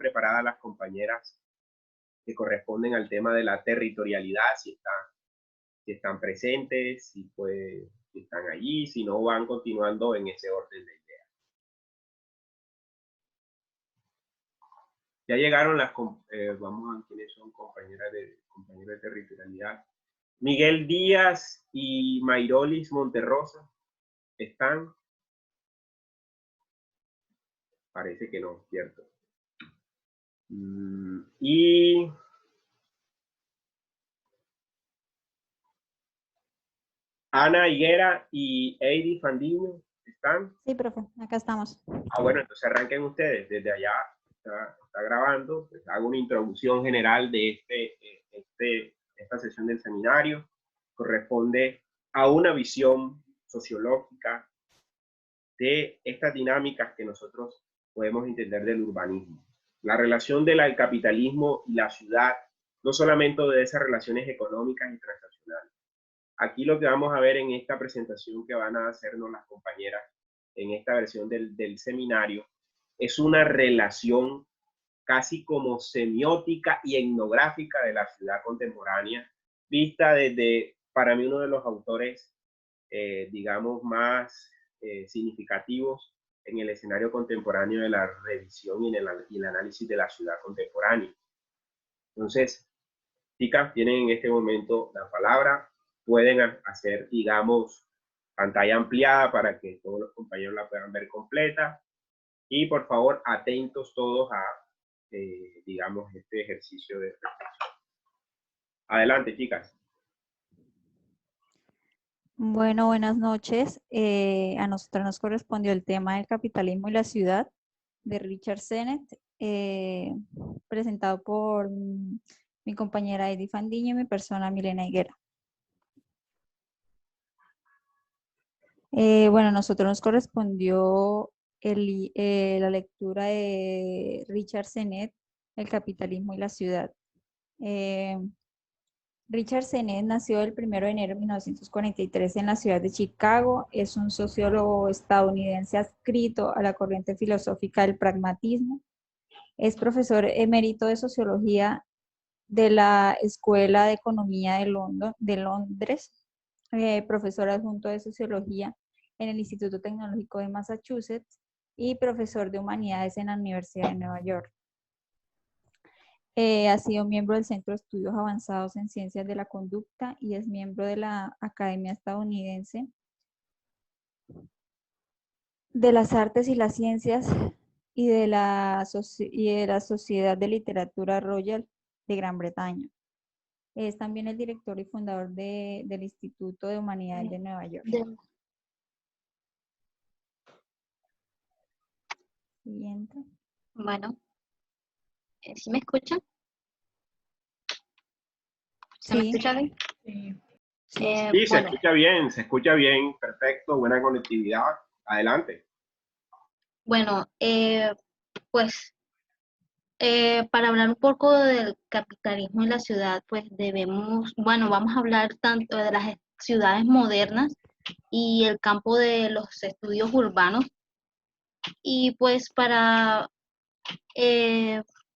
preparadas las compañeras que corresponden al tema de la territorialidad, si están presentes, si están allí, si no van continuando en ese orden de ideas. Ya llegaron vamos a ver quiénes son compañeros de territorialidad. Miguel Díaz y Mayrolis Monterrosa, ¿están? Parece que no, ¿cierto? Y Ana Higuera y Heidi Fandiño, ¿están? Sí, profe, acá estamos. Bueno, entonces arranquen ustedes. Desde allá está grabando. Pues hago una introducción general de esta sesión del seminario. Corresponde a una visión sociológica de estas dinámicas que nosotros podemos entender del urbanismo. La relación del capitalismo y la ciudad, no solamente de esas relaciones económicas y transaccionales. Aquí lo que vamos a ver en esta presentación que van a hacernos las compañeras en esta versión del seminario es una relación casi como semiótica y etnográfica de la ciudad contemporánea, vista desde, para mí, uno de los autores, digamos, más significativos en el escenario contemporáneo de la revisión y el análisis de la ciudad contemporánea. Entonces, chicas, tienen en este momento la palabra, pueden hacer, digamos, pantalla ampliada para que todos los compañeros la puedan ver completa. Y por favor, atentos todos a, digamos, este ejercicio de reflexión. Adelante, chicas. Bueno, buenas noches. A nosotros nos correspondió el tema del capitalismo y la ciudad de Richard Sennett, presentado por mi compañera Heidi Fandiño y mi persona Milena Higuera. Bueno, a nosotros nos correspondió la lectura de Richard Sennett, El capitalismo y la ciudad. Richard Sennett nació el 1 de enero de 1943 en la ciudad de Chicago. Es un sociólogo estadounidense adscrito a la corriente filosófica del pragmatismo. Es profesor emérito de sociología de la Escuela de Economía de Londres, profesor adjunto de sociología en el Instituto Tecnológico de Massachusetts y profesor de humanidades en la Universidad de Nueva York. Ha sido miembro del Centro de Estudios Avanzados en Ciencias de la Conducta y es miembro de la Academia Estadounidense de las Artes y las Ciencias y de la Sociedad de Literatura Royal de Gran Bretaña. Es también el director y fundador del Instituto de Humanidades de Nueva York. Siguiente. Bueno, ¿sí me escuchan? ¿Se Sí. me escucha bien? Sí, Bueno, se escucha bien, perfecto, buena conectividad. Adelante. Bueno, pues para hablar un poco del capitalismo en la ciudad, pues vamos a hablar tanto de las ciudades modernas y el campo de los estudios urbanos. Y pues para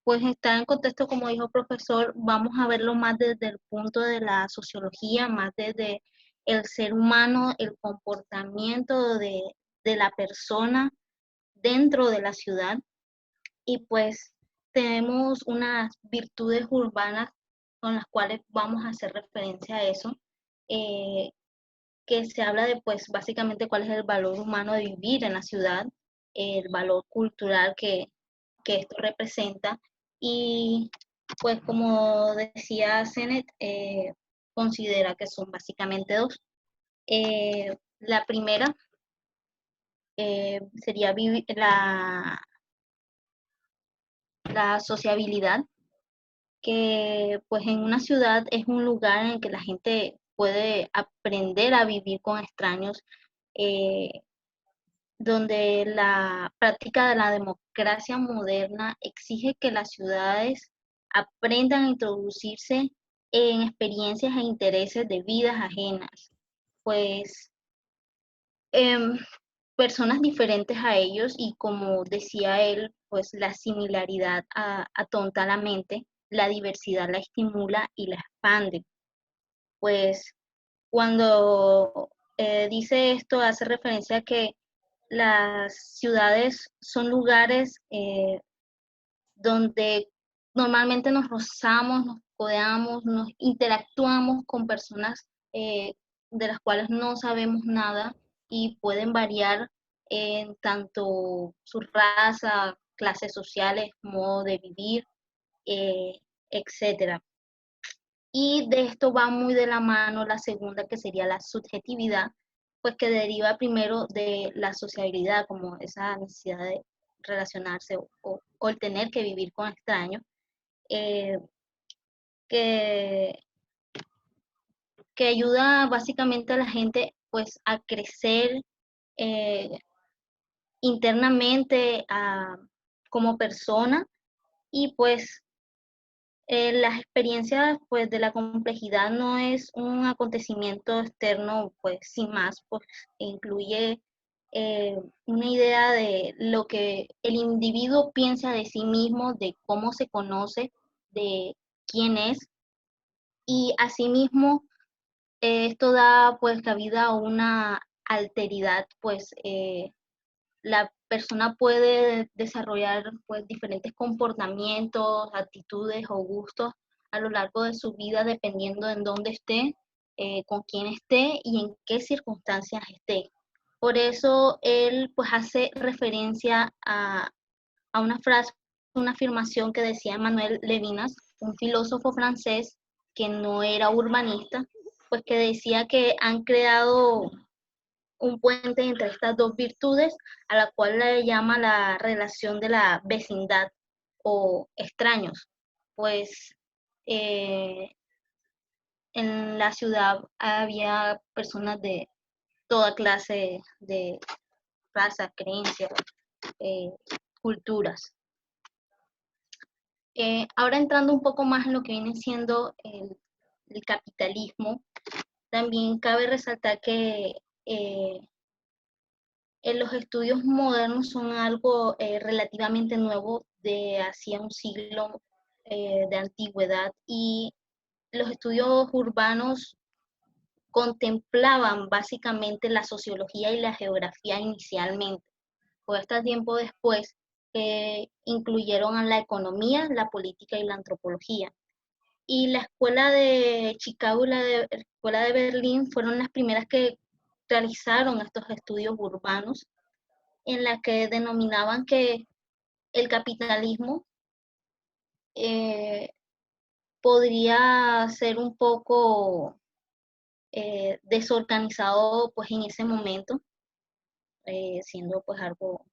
pues estar en contexto, como dijo el profesor, vamos a verlo más desde el punto de la sociología, más desde el ser humano, el comportamiento de la persona dentro de la ciudad. Y pues tenemos unas virtudes urbanas con las cuales vamos a hacer referencia a eso, que se habla de pues básicamente cuál es el valor humano de vivir en la ciudad, el valor cultural que esto representa. Y pues como decía Sennett, considera que son básicamente dos. La primera sería la sociabilidad, que pues en una ciudad es un lugar en el que la gente puede aprender a vivir con extraños, donde la práctica de la democracia moderna exige que las ciudades aprendan a introducirse en experiencias e intereses de vidas ajenas. Pues personas diferentes a ellos y como decía él, pues la similaridad atonta la mente, la diversidad la estimula y la expande. Pues cuando dice esto hace referencia a que las ciudades son lugares donde normalmente nos rozamos, nos codeamos, nos interactuamos con personas de las cuales no sabemos nada y pueden variar en tanto su raza, clases sociales, modo de vivir, etcétera. Y de esto va muy de la mano la segunda, que sería la subjetividad, pues que deriva primero de la sociabilidad, como esa necesidad de relacionarse o el tener que vivir con extraños, eh, que, que ayuda básicamente a la gente pues a crecer eh, internamente como persona y pues las experiencias pues de la complejidad no es un acontecimiento externo pues sin más, pues incluye una idea de lo que el individuo piensa de sí mismo, de cómo se conoce, de quién es y asimismo esto da pues cabida a una alteridad, pues la persona puede desarrollar pues diferentes comportamientos, actitudes o gustos a lo largo de su vida dependiendo en dónde esté, con quién esté y en qué circunstancias esté. Por eso él pues hace referencia a una frase, una afirmación que decía Emmanuel Levinas, un filósofo francés que no era urbanista, pues que decía que han creado un puente entre estas dos virtudes, a la cual le llama la relación de la vecindad o extraños. Pues eh, en la ciudad había personas de toda clase de razas, creencias, eh, culturas. Ahora entrando un poco más en lo que viene siendo el capitalismo, también cabe resaltar que los estudios modernos son algo relativamente nuevo de hacía un siglo de antigüedad y los estudios urbanos contemplaban básicamente la sociología y la geografía inicialmente. Fue hasta tiempo después que incluyeron a la economía, la política y la antropología. Y la escuela de Chicago y la escuela de Berlín fueron las primeras que realizaron estos estudios urbanos en la que denominaban que el capitalismo eh, podría ser un poco desorganizado pues en ese momento, siendo pues algo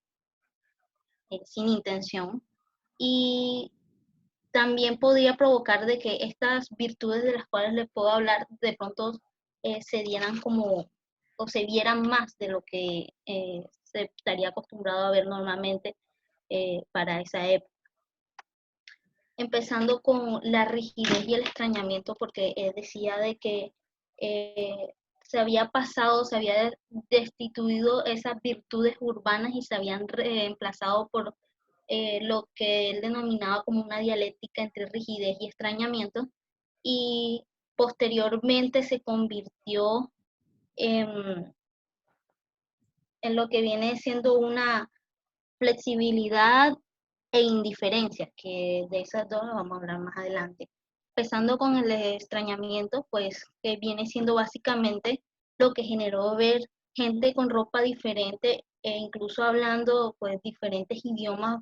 sin intención, y también podría provocar de que estas virtudes de las cuales les puedo hablar de pronto se dieran como o se vieran más de lo que se estaría acostumbrado a ver normalmente para esa época. Empezando con la rigidez y el extrañamiento, porque decía de que se había pasado, se había destituido esas virtudes urbanas y se habían reemplazado por lo que él denominaba como una dialéctica entre rigidez y extrañamiento, y posteriormente se convirtió en lo que viene siendo una flexibilidad e indiferencia, que de esas dos vamos a hablar más adelante. Empezando con el extrañamiento, pues que viene siendo básicamente lo que generó ver gente con ropa diferente e incluso hablando pues diferentes idiomas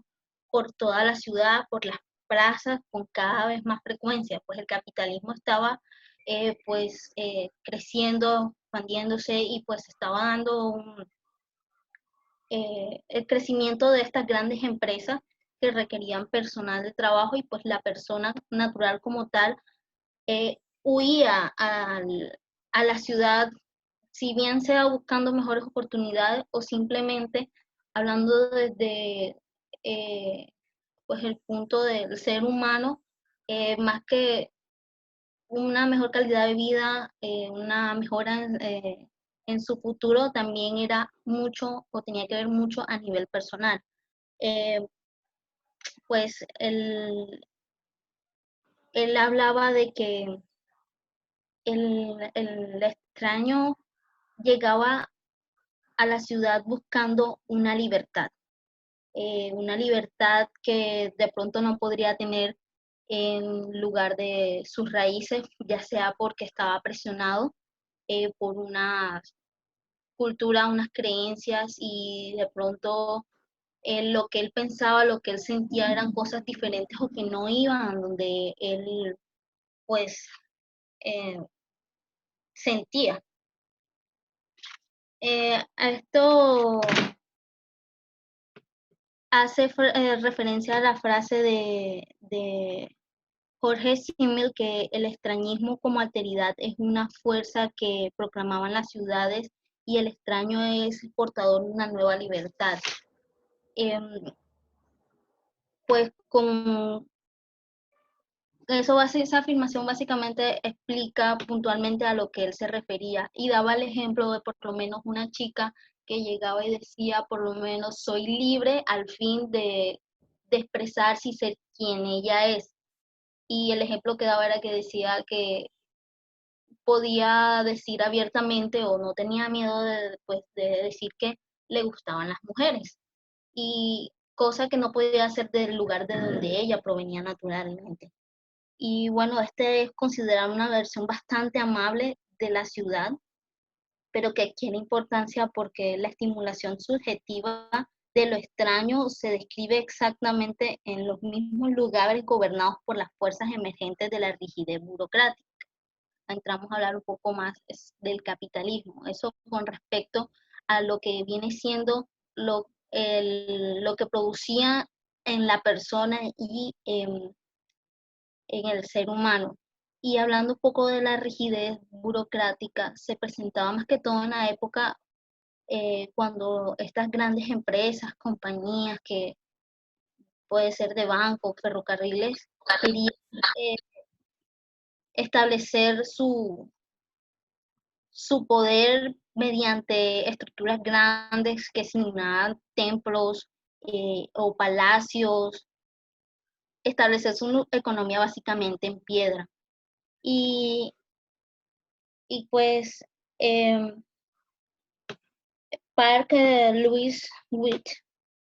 por toda la ciudad, por las plazas, con cada vez más frecuencia, pues el capitalismo estaba creciendo, expandiéndose y pues estaba dando el crecimiento de estas grandes empresas que requerían personal de trabajo y pues la persona natural como tal huía a la ciudad, si bien sea buscando mejores oportunidades o simplemente hablando desde pues el punto del ser humano, más que una mejor calidad de vida, una mejora en su futuro también era mucho o tenía que ver mucho a nivel personal. Pues él hablaba de que el extraño llegaba a la ciudad buscando una libertad que de pronto no podría tener en lugar de sus raíces, ya sea porque estaba presionado por una cultura, unas creencias y de pronto lo que él pensaba, lo que él sentía eran cosas diferentes o que no iban donde él pues eh, sentía. A esto hace referencia a la frase de Jorge Simmel que el extrañismo como alteridad es una fuerza que proclamaban las ciudades y el extraño es el portador de una nueva libertad. Em, pues con esa afirmación básicamente explica puntualmente a lo que él se refería y daba el ejemplo de por lo menos una chica que llegaba y decía, por lo menos soy libre al fin de expresarse y ser quien ella es. Y el ejemplo que daba era que decía que podía decir abiertamente o no tenía miedo pues, de decir que le gustaban las mujeres. Y cosa que no podía hacer del lugar de donde ella provenía naturalmente. Y bueno, este es considerado una versión bastante amable de la ciudad, pero que adquiere importancia porque la estimulación subjetiva de lo extraño se describe exactamente en los mismos lugares gobernados por las fuerzas emergentes de la rigidez burocrática. Entramos a hablar un poco más del capitalismo, eso con respecto a lo que viene siendo lo que producía en la persona y en el ser humano. Y hablando un poco de la rigidez burocrática, se presentaba más que todo en la época cuando estas grandes empresas, compañías que puede ser de bancos, ferrocarriles, querían eh, establecer su poder mediante estructuras grandes que simulaban templos o palacios, establecer su economía básicamente en piedra. Y, y pues Park Lewis Witt,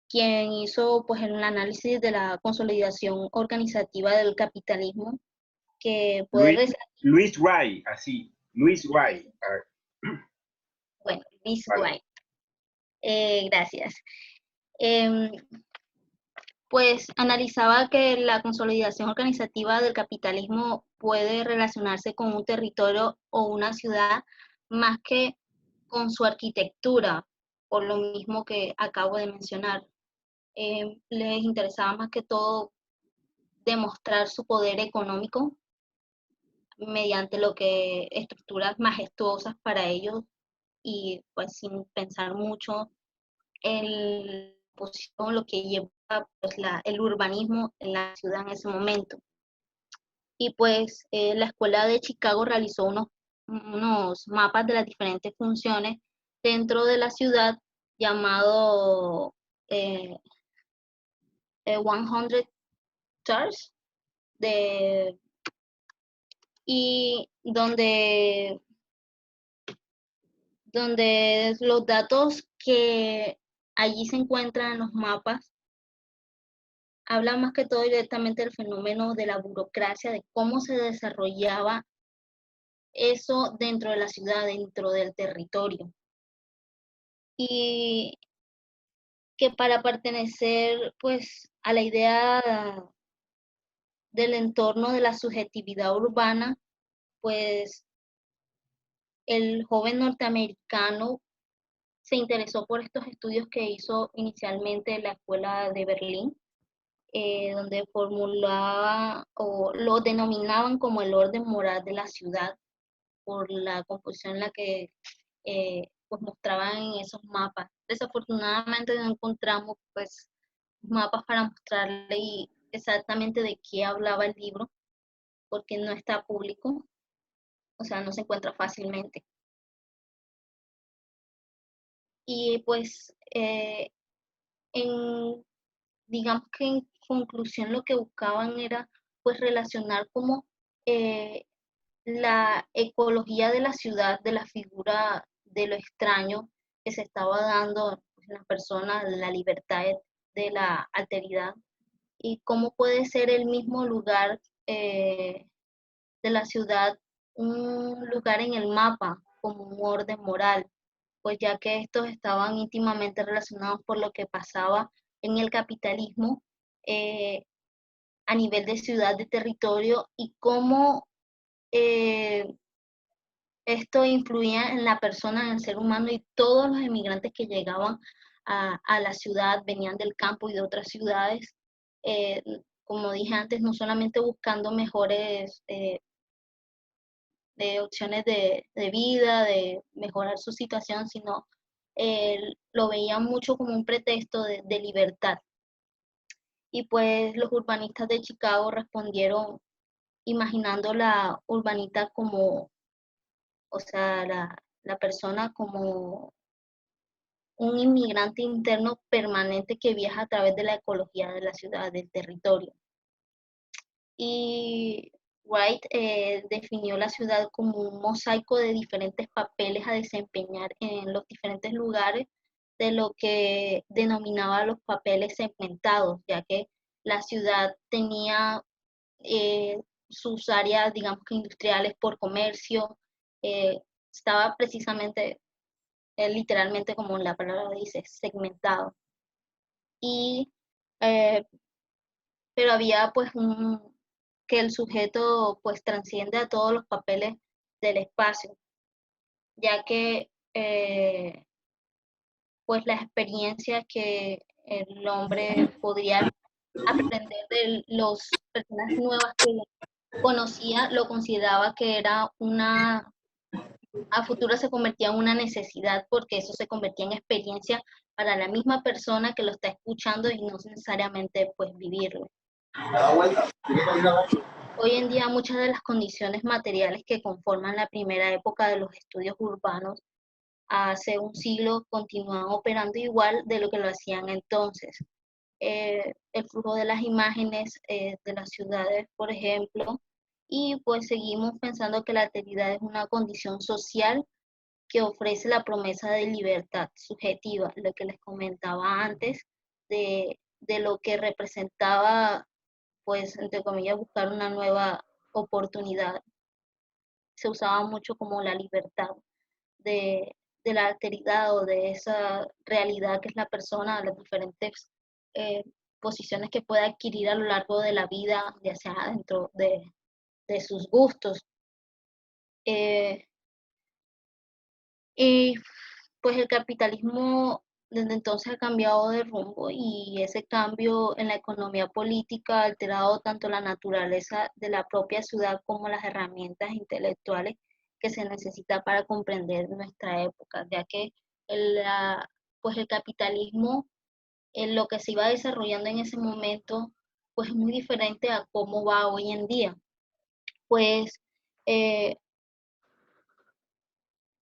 quien hizo pues el análisis de la consolidación organizativa del capitalismo, que puede Luis Wright, así, Luis Wright. Bueno, Luis Vale. Wright. Gracias. Pues analizaba que la consolidación organizativa del capitalismo puede relacionarse con un territorio o una ciudad más que con su arquitectura, por lo mismo que acabo de mencionar. Les interesaba más que todo demostrar su poder económico mediante lo que estructuras majestuosas para ellos y pues sin pensar mucho en posición, lo que lleva pues, el urbanismo en la ciudad en ese momento. Y pues la Escuela de Chicago realizó unos mapas de las diferentes funciones dentro de la ciudad llamado 100 Charts, y donde los datos que allí se encuentran en los mapas hablan más que todo directamente del fenómeno de la burocracia, de cómo se desarrollaba eso dentro de la ciudad, dentro del territorio. Y que para pertenecer pues a la idea del entorno de la subjetividad urbana, pues el joven norteamericano se interesó por estos estudios que hizo inicialmente en la Escuela de Berlín, donde formulaba o lo denominaban como el orden moral de la ciudad por la composición en la que pues mostraban en esos mapas. Desafortunadamente no encontramos pues mapas para mostrarle exactamente de qué hablaba el libro, porque no está público, o sea, no se encuentra fácilmente. Y pues, digamos que en conclusión lo que buscaban era pues relacionar como eh, la ecología de la ciudad, de la figura de lo extraño que se estaba dando en las personas, la libertad de la alteridad, y cómo puede ser el mismo lugar de la ciudad un lugar en el mapa como un orden moral, pues ya que estos estaban íntimamente relacionados por lo que pasaba en el capitalismo eh, a nivel de ciudad, de territorio, y cómo eh, esto influía en la persona, en el ser humano, y todos los emigrantes que llegaban a la ciudad venían del campo y de otras ciudades, eh, como dije antes, no solamente buscando mejores de opciones de vida, de mejorar su situación, sino lo veían mucho como un pretexto de libertad. Y pues los urbanistas de Chicago respondieron imaginando la urbanita como, o sea, la persona como un inmigrante interno permanente que viaja a través de la ecología de la ciudad, del territorio. Y Wright definió la ciudad como un mosaico de diferentes papeles a desempeñar en los diferentes lugares de lo que denominaba los papeles segmentados, ya que la ciudad tenía sus áreas, digamos que industriales por comercio, estaba precisamente, literalmente como la palabra dice, segmentado. Y, eh, pero había pues que el sujeto pues transciende a todos los papeles del espacio, ya que pues la experiencia que el hombre podría aprender de las personas nuevas que conocía, lo consideraba que era a futuro se convertía en una necesidad, porque eso se convertía en experiencia para la misma persona que lo está escuchando y no necesariamente pues vivirlo. Hoy en día muchas de las condiciones materiales que conforman la primera época de los estudios urbanos hace un siglo continúan operando igual de lo que lo hacían entonces. El flujo de las imágenes de las ciudades, por ejemplo, y pues seguimos pensando que la alteridad es una condición social que ofrece la promesa de libertad subjetiva, lo que les comentaba antes, de lo que representaba, pues, entre comillas, buscar una nueva oportunidad. Se usaba mucho como la libertad de la alteridad o de esa realidad que es la persona, las diferentes eh, posiciones que puede adquirir a lo largo de la vida, ya sea dentro de sus gustos. Eh, y pues el capitalismo desde entonces ha cambiado de rumbo, y ese cambio en la economía política ha alterado tanto la naturaleza de la propia ciudad como las herramientas intelectuales que se necesita para comprender nuestra época, ya que pues el capitalismo, en lo que se iba desarrollando en ese momento, pues es muy diferente a cómo va hoy en día. Pues eh,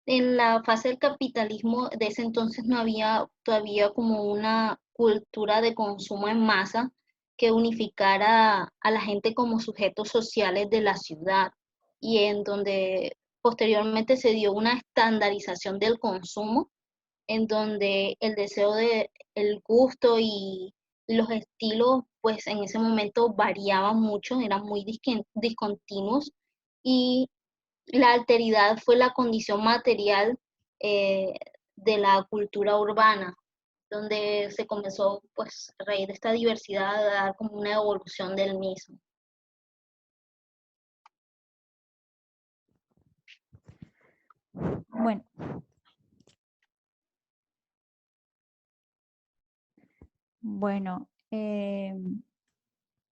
en la fase del capitalismo de ese entonces no había todavía como una cultura de consumo en masa que unificara a la gente como sujetos sociales de la ciudad, y en donde posteriormente se dio una estandarización del consumo, en donde el deseo de el gusto y los estilos pues en ese momento variaban mucho, eran muy discontinuos, y la alteridad fue la condición material eh, de la cultura urbana, donde se comenzó, pues, a raíz de esta diversidad, a dar como una evolución del mismo. Bueno, bueno,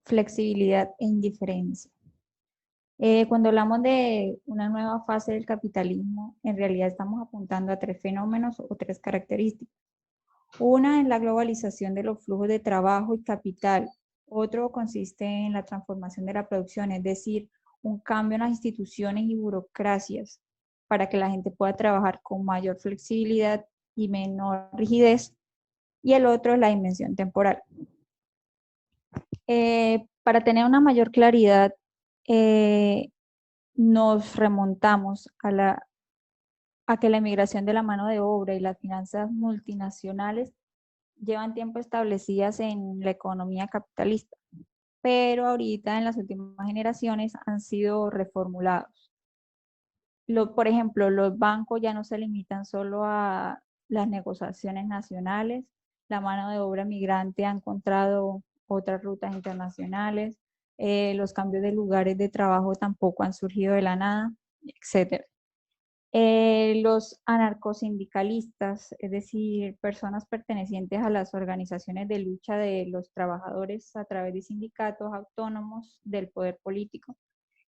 flexibilidad e indiferencia. Cuando hablamos de una nueva fase del capitalismo, en realidad estamos apuntando a tres fenómenos o tres características. Una es la globalización de los flujos de trabajo y capital. Otro consiste en la transformación de la producción, es decir, un cambio en las instituciones y burocracias para que la gente pueda trabajar con mayor flexibilidad y menor rigidez, y el otro es la dimensión temporal. Para tener una mayor claridad, nos remontamos a que la emigración de la mano de obra y las finanzas multinacionales llevan tiempo establecidas en la economía capitalista, pero ahorita en las últimas generaciones han sido reformulados. Por ejemplo, los bancos ya no se limitan solo a las negociaciones nacionales, la mano de obra migrante ha encontrado otras rutas internacionales, los cambios de lugares de trabajo tampoco han surgido de la nada, etc. Los anarcosindicalistas, es decir, personas pertenecientes a las organizaciones de lucha de los trabajadores a través de sindicatos autónomos del poder político,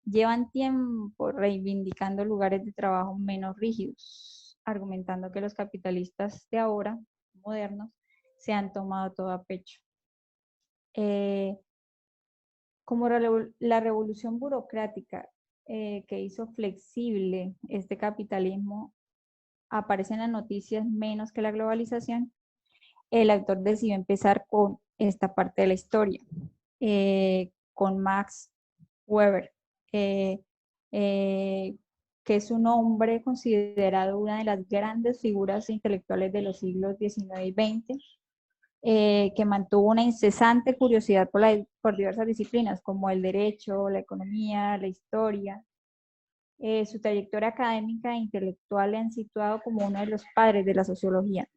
llevan tiempo reivindicando lugares de trabajo menos rígidos, argumentando que los capitalistas de ahora, modernos, se han tomado todo a pecho. Como la revolución burocrática que hizo flexible este capitalismo aparece en las noticias menos que la globalización, el autor decidió empezar con esta parte de la historia, con Max Weber, que es un hombre considerado una de las grandes figuras intelectuales de los siglos XIX y XX, que mantuvo una incesante curiosidad por diversas disciplinas, como el derecho, la economía, la historia. Su trayectoria académica e intelectual le han situado como uno de los padres de la sociología.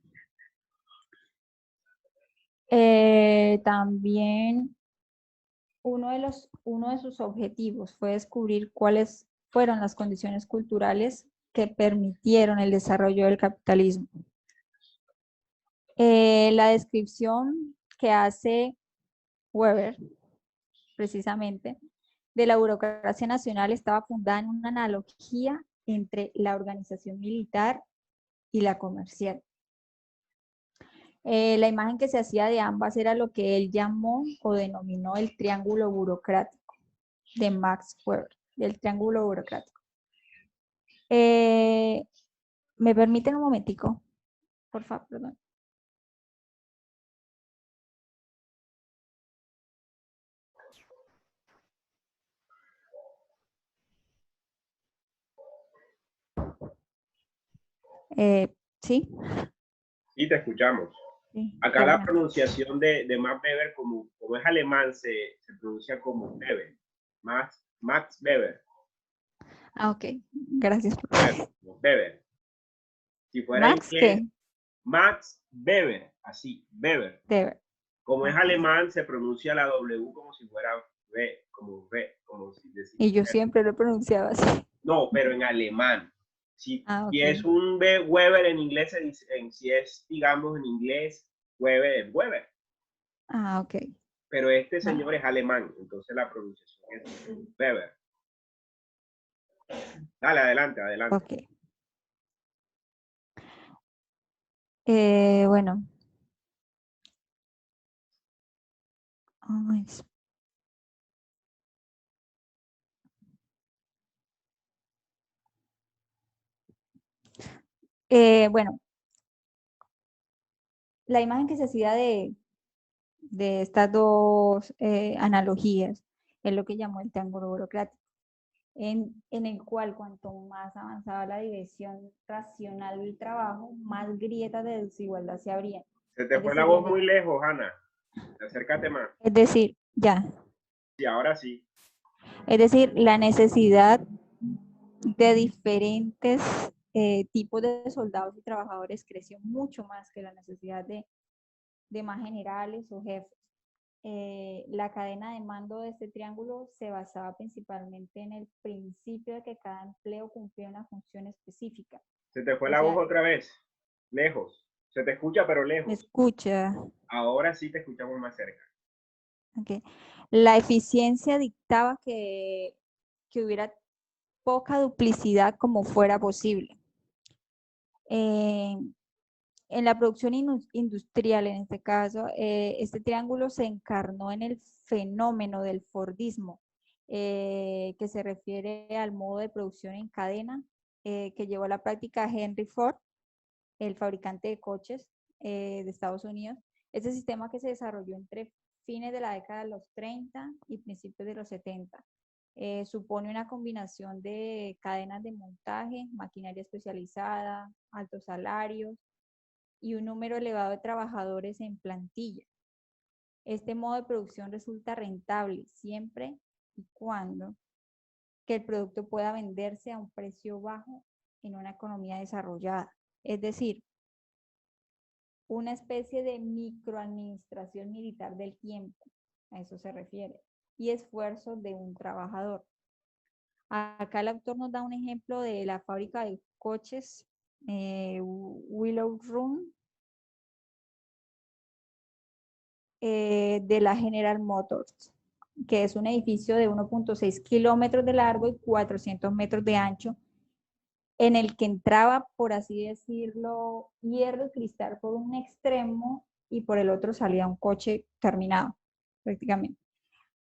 También uno de sus objetivos fue descubrir cuáles fueron las condiciones culturales que permitieron el desarrollo del capitalismo. La descripción que hace Weber, precisamente, de la burocracia nacional estaba fundada en una analogía entre la organización militar y la comercial. La imagen que se hacía de ambas era lo que él llamó o denominó el triángulo burocrático de Max Weber, del triángulo burocrático. ¿Me permiten un momentico? Por favor, perdón. ¿Sí? Sí, te escuchamos. Sí, Acá la pronunciación de Max Weber, como es alemán, se pronuncia como Weber. Max Weber. Ah, ok. Gracias. Weber. Si fuera ¿Max inglés, qué? Max Weber, así, Weber. Weber. Como es Okay. alemán, se pronuncia la W como si fuera V, como si decimos. Y yo siempre lo pronunciaba así. No, pero en alemán. Si Okay. es un Weber en inglés, si es, digamos, en inglés, Weber es Weber. Ah, ok. Pero este señor es alemán, entonces la pronunciación es Weber. Dale, adelante, adelante. Ok. Bueno. Ay, bueno, la imagen que se hacía de estas dos analogías es lo que llamó el triángulo burocrático, en el cual cuanto más avanzaba la división racional del trabajo, más grietas de desigualdad se abrían. Se te fue la voz muy lejos, Ana. Acércate más. Es decir, ya. Sí, ahora sí. Es decir, la necesidad de diferentes tipos de soldados y trabajadores creció mucho más que la necesidad de más generales o jefes. La cadena de mando de este triángulo se basaba principalmente en el principio de que cada empleo cumplía una función específica. Se te fue la voz otra vez. Lejos. Se te escucha, pero lejos. ¿Me escucha? Ahora sí te escuchamos más cerca. Okay. La eficiencia dictaba que hubiera poca duplicidad como fuera posible. En la producción industrial, en este caso, este triángulo se encarnó en el fenómeno del Fordismo, que se refiere al modo de producción en cadena que llevó a la práctica Henry Ford el fabricante de coches de Estados Unidos. Este sistema que se desarrolló entre fines de la década de los 30 y principios de los 70. Supone una combinación de cadenas de montaje, maquinaria especializada, altos salarios y un número elevado de trabajadores en plantilla. Este modo de producción resulta rentable siempre y cuando que el producto pueda venderse a un precio bajo en una economía desarrollada. Es decir, una especie de microadministración militar del tiempo, a eso se refiere, y esfuerzo de un trabajador. Acá el autor nos da un ejemplo de la fábrica de coches Willow Run de la General Motors, que es un edificio de 1.6 kilómetros de largo y 400 metros de ancho, en el que entraba, por así decirlo, hierro y cristal por un extremo y por el otro salía un coche terminado, prácticamente.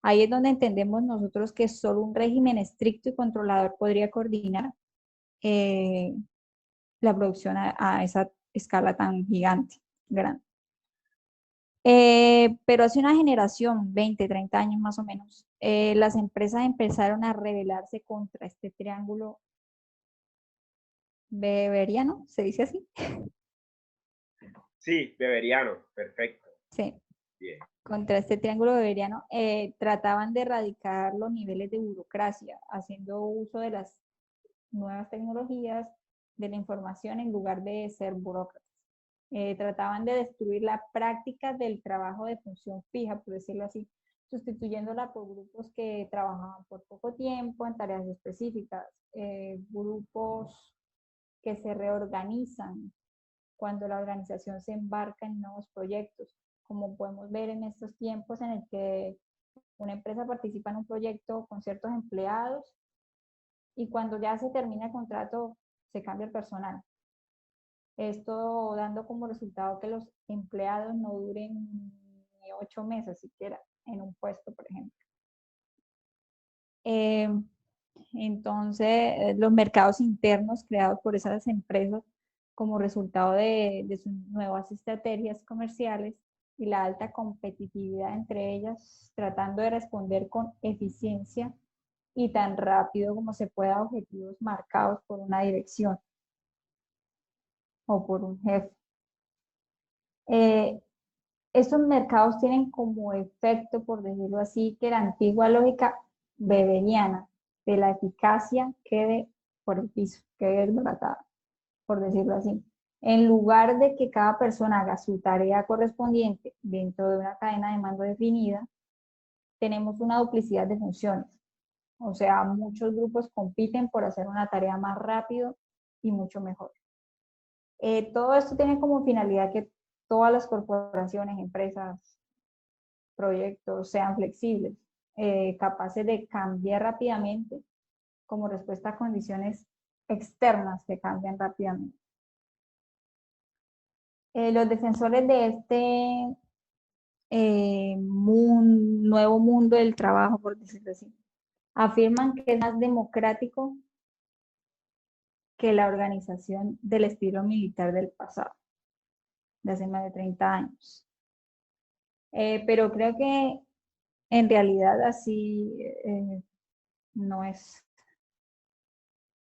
Ahí es donde entendemos nosotros que solo un régimen estricto y controlador podría coordinar la producción a esa escala tan gigante, grande. Pero hace una generación, 20, 30 años más o menos, las empresas empezaron a rebelarse contra este triángulo beberiano, ¿se dice así? Sí, beberiano, perfecto. Sí. Bien. Contra este triángulo beberiano, trataban de erradicar los niveles de burocracia, haciendo uso de las nuevas tecnologías, de la información en lugar de ser burócratas. Trataban de destruir la práctica del trabajo de función fija, por decirlo así, sustituyéndola por grupos que trabajaban por poco tiempo en tareas específicas, grupos que se reorganizan cuando la organización se embarca en nuevos proyectos, como podemos ver en estos tiempos en el que una empresa participa en un proyecto con ciertos empleados y cuando ya se termina el contrato se cambia el personal. Esto dando como resultado que los empleados no duren ni 8 meses siquiera en un puesto, por ejemplo. Entonces, los mercados internos creados por esas empresas como resultado de sus nuevas estrategias comerciales y la alta competitividad entre ellas, tratando de responder con eficiencia y tan rápido como se pueda a objetivos marcados por una dirección o por un jefe. Estos mercados tienen como efecto, por decirlo así, que la antigua lógica beberiana de la eficacia quede por el piso, quede desbaratada, por decirlo así. En lugar de que cada persona haga su tarea correspondiente dentro de una cadena de mando definida, tenemos una duplicidad de funciones. O sea, muchos grupos compiten por hacer una tarea más rápido y mucho mejor. Todo esto tiene como finalidad que todas las corporaciones, empresas, proyectos sean flexibles, capaces de cambiar rápidamente como respuesta a condiciones externas que cambian rápidamente. Los defensores de este nuevo mundo del trabajo, por decirlo así, afirman que es más democrático que la organización del estilo militar del pasado, de hace más de 30 años. Pero creo que en realidad así no es.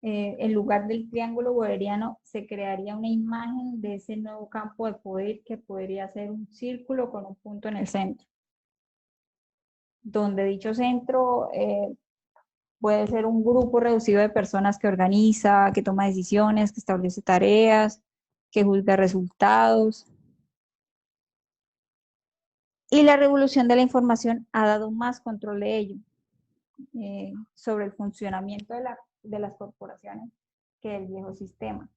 En lugar del triángulo boberiano se crearía una imagen de ese nuevo campo de poder que podría ser un círculo con un punto en el centro, donde dicho centro puede ser un grupo reducido de personas que organiza, que toma decisiones, que establece tareas, que juzga resultados. Y la revolución de la información ha dado más control de ello, sobre el funcionamiento de las corporaciones que el viejo sistema.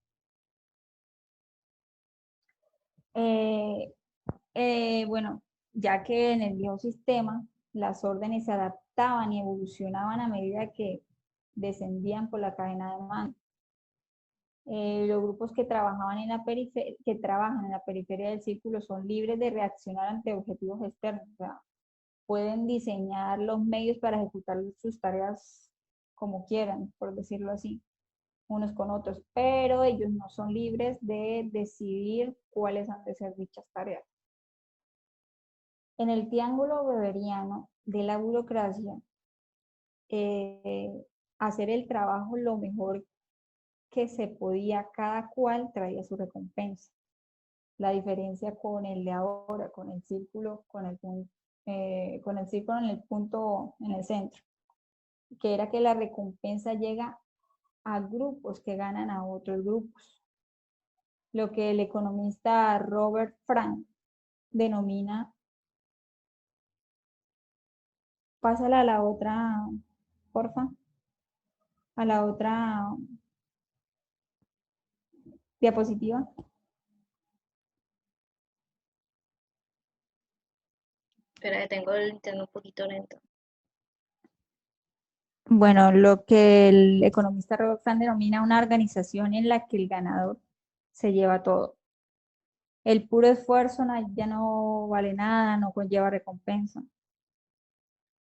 Bueno, ya que en el viejo sistema las órdenes se adaptaban y evolucionaban a medida que descendían por la cadena de mando. Los grupos que trabajan en la periferia del círculo son libres de reaccionar ante objetivos externos. O sea, pueden diseñar los medios para ejecutar sus tareas como quieran, por decirlo así. unos con otros, pero ellos no son libres de decidir cuáles han de ser dichas tareas. En el triángulo weberiano de la burocracia, hacer el trabajo lo mejor que se podía, cada cual traía su recompensa. La diferencia con el de ahora, con el círculo, con el círculo en el punto, en el centro, que era que la recompensa llega a grupos que ganan a otros grupos. Lo que el economista Robert Frank denomina, pásala a la otra, porfa, a la otra diapositiva. Espera, que tengo el internet un poquito lento. Bueno, lo que el economista Robert Frank denomina una organización en la que el ganador se lleva todo. El puro esfuerzo ya no vale nada, no conlleva recompensa.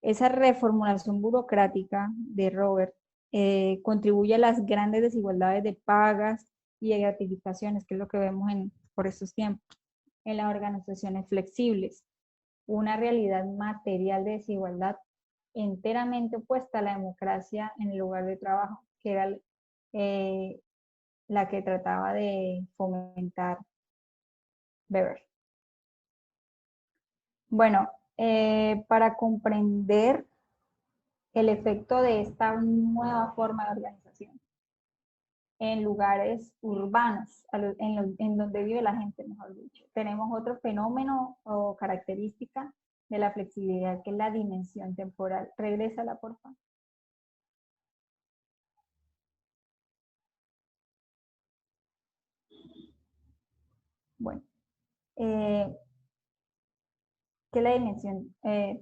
Esa reformulación burocrática de Robert contribuye a las grandes desigualdades de pagas y de gratificaciones, que es lo que vemos por estos tiempos, en las organizaciones flexibles. Una realidad material de desigualdad enteramente opuesta a la democracia en el lugar de trabajo, que era la que trataba de fomentar Weber. Bueno, para comprender el efecto de esta nueva forma de organización en lugares urbanos, en donde vive la gente, mejor dicho, tenemos otro fenómeno o característica de la flexibilidad, que es la dimensión temporal. Regrésala, por favor. Bueno, ¿qué es la dimensión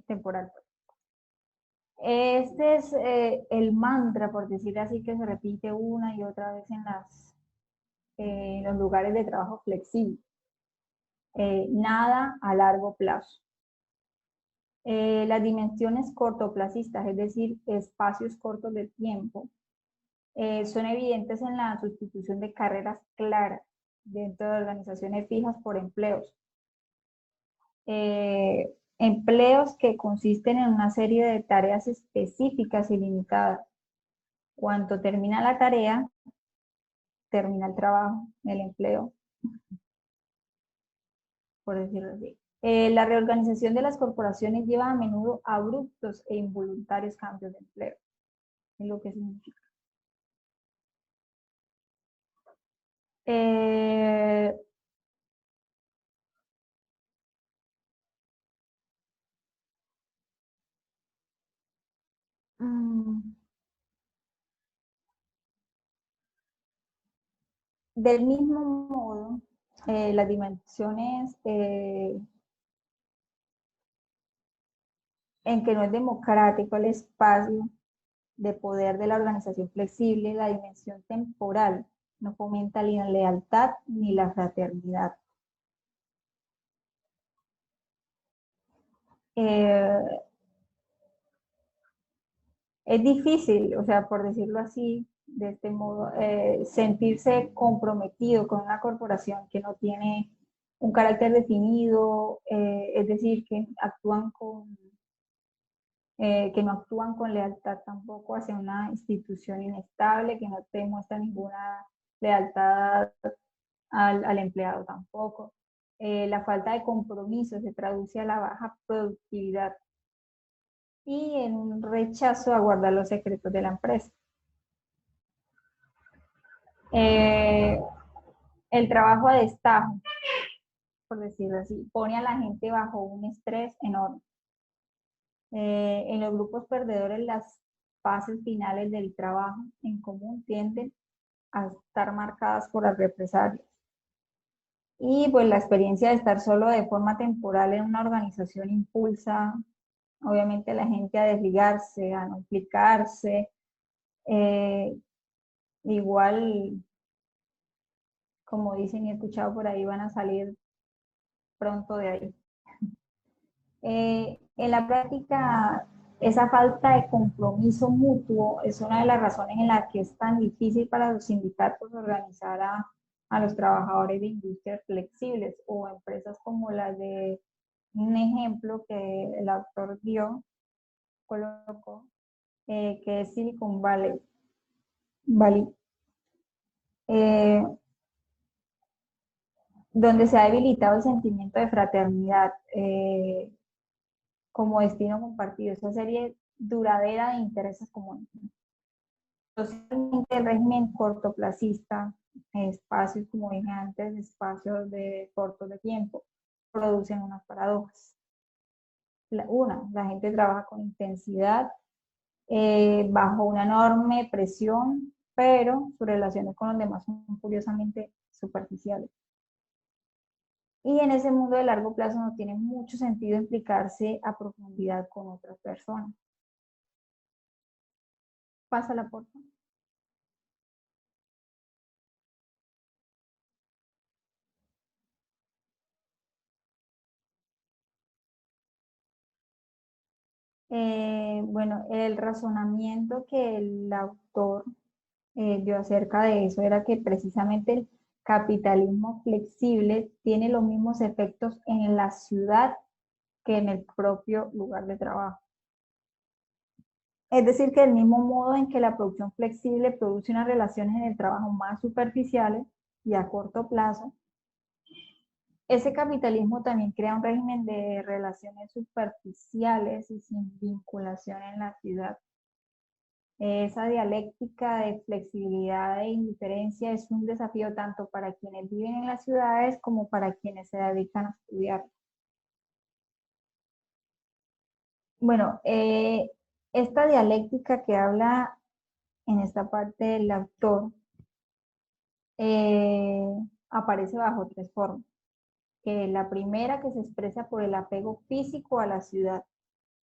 temporal? Este es el mantra, por decir así, que se repite una y otra vez en los lugares de trabajo flexible. Nada a largo plazo. Las dimensiones cortoplacistas, es decir, espacios cortos de tiempo, son evidentes en la sustitución de carreras claras dentro de organizaciones fijas por empleos. Empleos que consisten en una serie de tareas específicas y limitadas. Cuando termina la tarea, termina el trabajo, el empleo, por decirlo así. La reorganización de las corporaciones lleva a menudo abruptos e involuntarios cambios de empleo. Es lo que significa. Del mismo modo, las dimensiones en que no es democrático el espacio de poder de la organización flexible, la dimensión temporal no fomenta ni la lealtad ni la fraternidad. Es difícil, o sea, por decirlo así, de este modo, sentirse comprometido con una corporación que no tiene un carácter definido, es decir, que no actúan con lealtad tampoco hacia una institución inestable, que no te muestra ninguna lealtad al empleado tampoco. La falta de compromiso se traduce a la baja productividad y en un rechazo a guardar los secretos de la empresa. El trabajo a destajo, por decirlo así, pone a la gente bajo un estrés enorme. En los grupos perdedores, las fases finales del trabajo en común tienden a estar marcadas por las represalias. Y pues la experiencia de estar solo de forma temporal en una organización impulsa obviamente a la gente a desligarse, a no implicarse. Igual, como dicen y he escuchado por ahí, van a salir pronto de ahí. En la práctica, esa falta de compromiso mutuo es una de las razones en las que es tan difícil para los sindicatos organizar a los trabajadores de industrias flexibles o empresas como las de un ejemplo que el autor colocó, que es Silicon Valley, eh, donde se ha debilitado el sentimiento de fraternidad como destino compartido, esa serie duradera de intereses comunes. Socialmente, el régimen cortoplacista, espacios, como dije antes, espacios de cortos de tiempo, producen unas paradojas. La gente trabaja con intensidad, bajo una enorme presión, pero sus relaciones con los demás son curiosamente superficiales. Y en ese mundo de largo plazo no tiene mucho sentido implicarse a profundidad con otras personas. Pásala, por favor. Bueno, el razonamiento que el autor dio acerca de eso era que precisamente el capitalismo flexible tiene los mismos efectos en la ciudad que en el propio lugar de trabajo. Es decir, que del mismo modo en que la producción flexible produce unas relaciones en el trabajo más superficiales y a corto plazo, ese capitalismo también crea un régimen de relaciones superficiales y sin vinculación en la ciudad. Esa dialéctica de flexibilidad e indiferencia es un desafío tanto para quienes viven en las ciudades como para quienes se dedican a estudiar. Bueno, esta dialéctica que habla en esta parte del autor aparece bajo tres formas. La primera, que se expresa por el apego físico a la ciudad;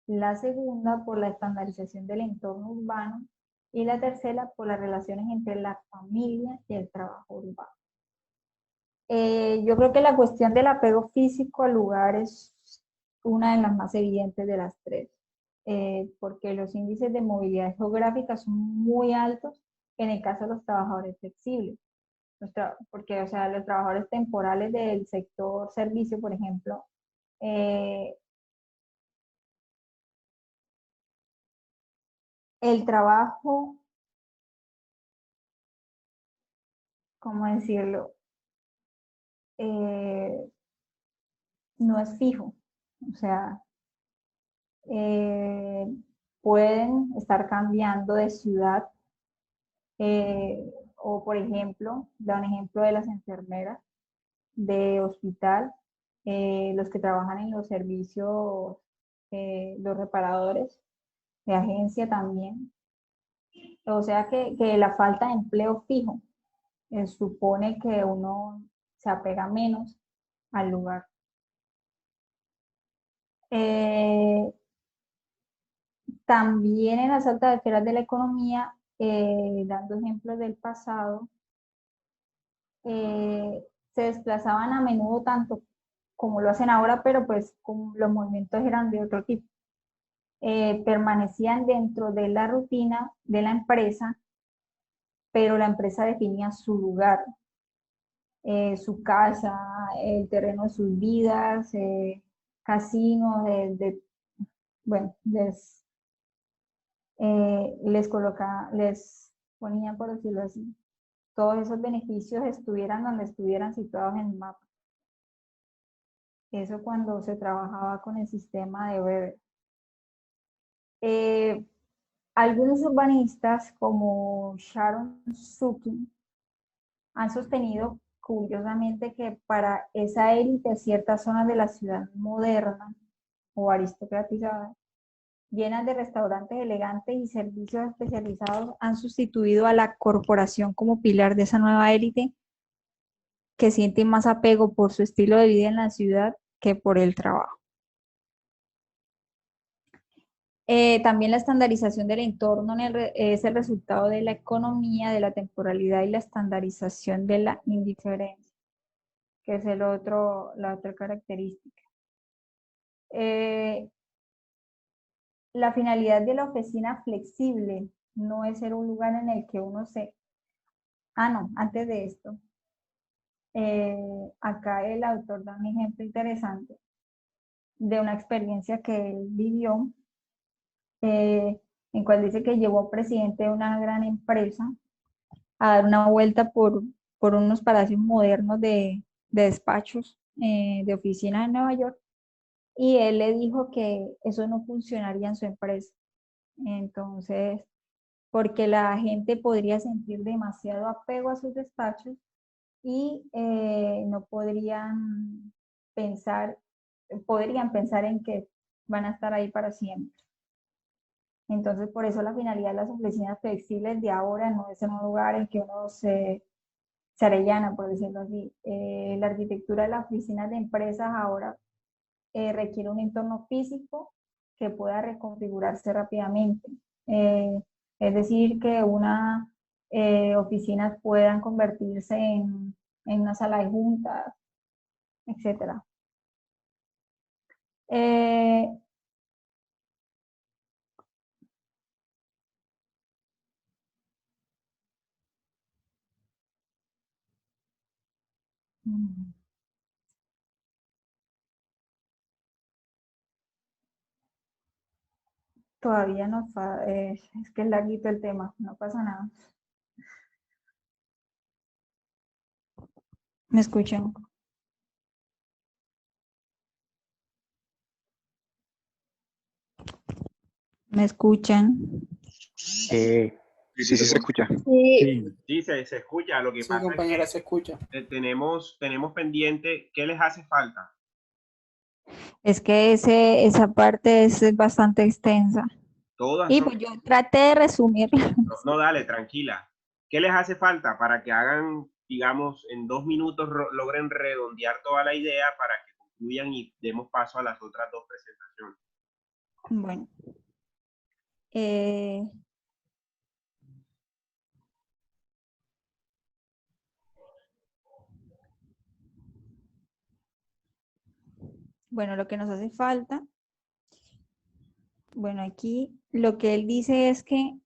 la segunda, por la estandarización del entorno urbano; y la tercera, por las relaciones entre la familia y el trabajo urbano. Yo creo que la cuestión del apego físico al lugar es una de las más evidentes de las tres, porque los índices de movilidad geográfica son muy altos en el caso de los trabajadores flexibles. Porque, o sea, los trabajadores temporales del sector servicio, por ejemplo, el trabajo, ¿cómo decirlo? No es fijo. O sea, pueden estar cambiando de ciudad, o por ejemplo, da un ejemplo de las enfermeras de hospital, los que trabajan en los servicios, los reparadores de agencia también. O sea que la falta de empleo fijo supone que uno se apega menos al lugar. También en las altas esferas de la economía, dando ejemplos del pasado, se desplazaban a menudo tanto como lo hacen ahora, pero pues los movimientos eran de otro tipo. Permanecían dentro de la rutina de la empresa, pero la empresa definía su lugar, su casa, el terreno de sus vidas, casinos, bueno, les ponían, por decirlo así, todos esos beneficios estuvieran donde estuvieran situados en el mapa. Eso cuando se trabajaba con el sistema de Weber. Algunos urbanistas, como Sharon Sukin, han sostenido curiosamente que para esa élite ciertas zonas de la ciudad moderna o aristocratizada, llenas de restaurantes elegantes y servicios especializados, han sustituido a la corporación como pilar de esa nueva élite que siente más apego por su estilo de vida en la ciudad que por el trabajo. También la estandarización del entorno es el resultado de la economía, de la temporalidad y la estandarización de la indiferencia, que es la otra característica. la finalidad de la oficina flexible no es ser un lugar en el que uno se... Ah, no, antes de esto, acá el autor da un ejemplo interesante de una experiencia que él vivió, en cual dice que llevó al presidente de una gran empresa a dar una vuelta por unos palacios modernos de despachos, de oficina en Nueva York, y él le dijo que eso no funcionaría en su empresa. Entonces, porque la gente podría sentir demasiado apego a sus despachos y no podrían pensar en que van a estar ahí para siempre. Entonces, por eso la finalidad de las oficinas flexibles de ahora no es en un lugar en que uno se arellana, por decirlo así. La arquitectura de las oficinas de empresas ahora requiere un entorno físico que pueda reconfigurarse rápidamente. Eh, es decir, que una oficinas puedan convertirse en una sala de juntas, etcétera. Eh, mm, Todavía no, es que es larguito el tema, no pasa nada. ¿Me escuchan? ¿Me escuchan? Sí, sí se escucha. Sí, Sí, se escucha. Lo que Sí, pasa compañera, es se escucha. que tenemos pendiente, ¿qué les hace falta? Es que esa parte es bastante extensa. Todas Y son... pues yo traté de resumirla. No, no, dale, tranquila. ¿Qué les hace falta para que hagan, digamos, en 2 minutos logren redondear toda la idea para que concluyan y demos paso a las otras dos presentaciones? Bueno, eh, bueno, lo que nos hace falta, bueno, aquí lo que él dice es que,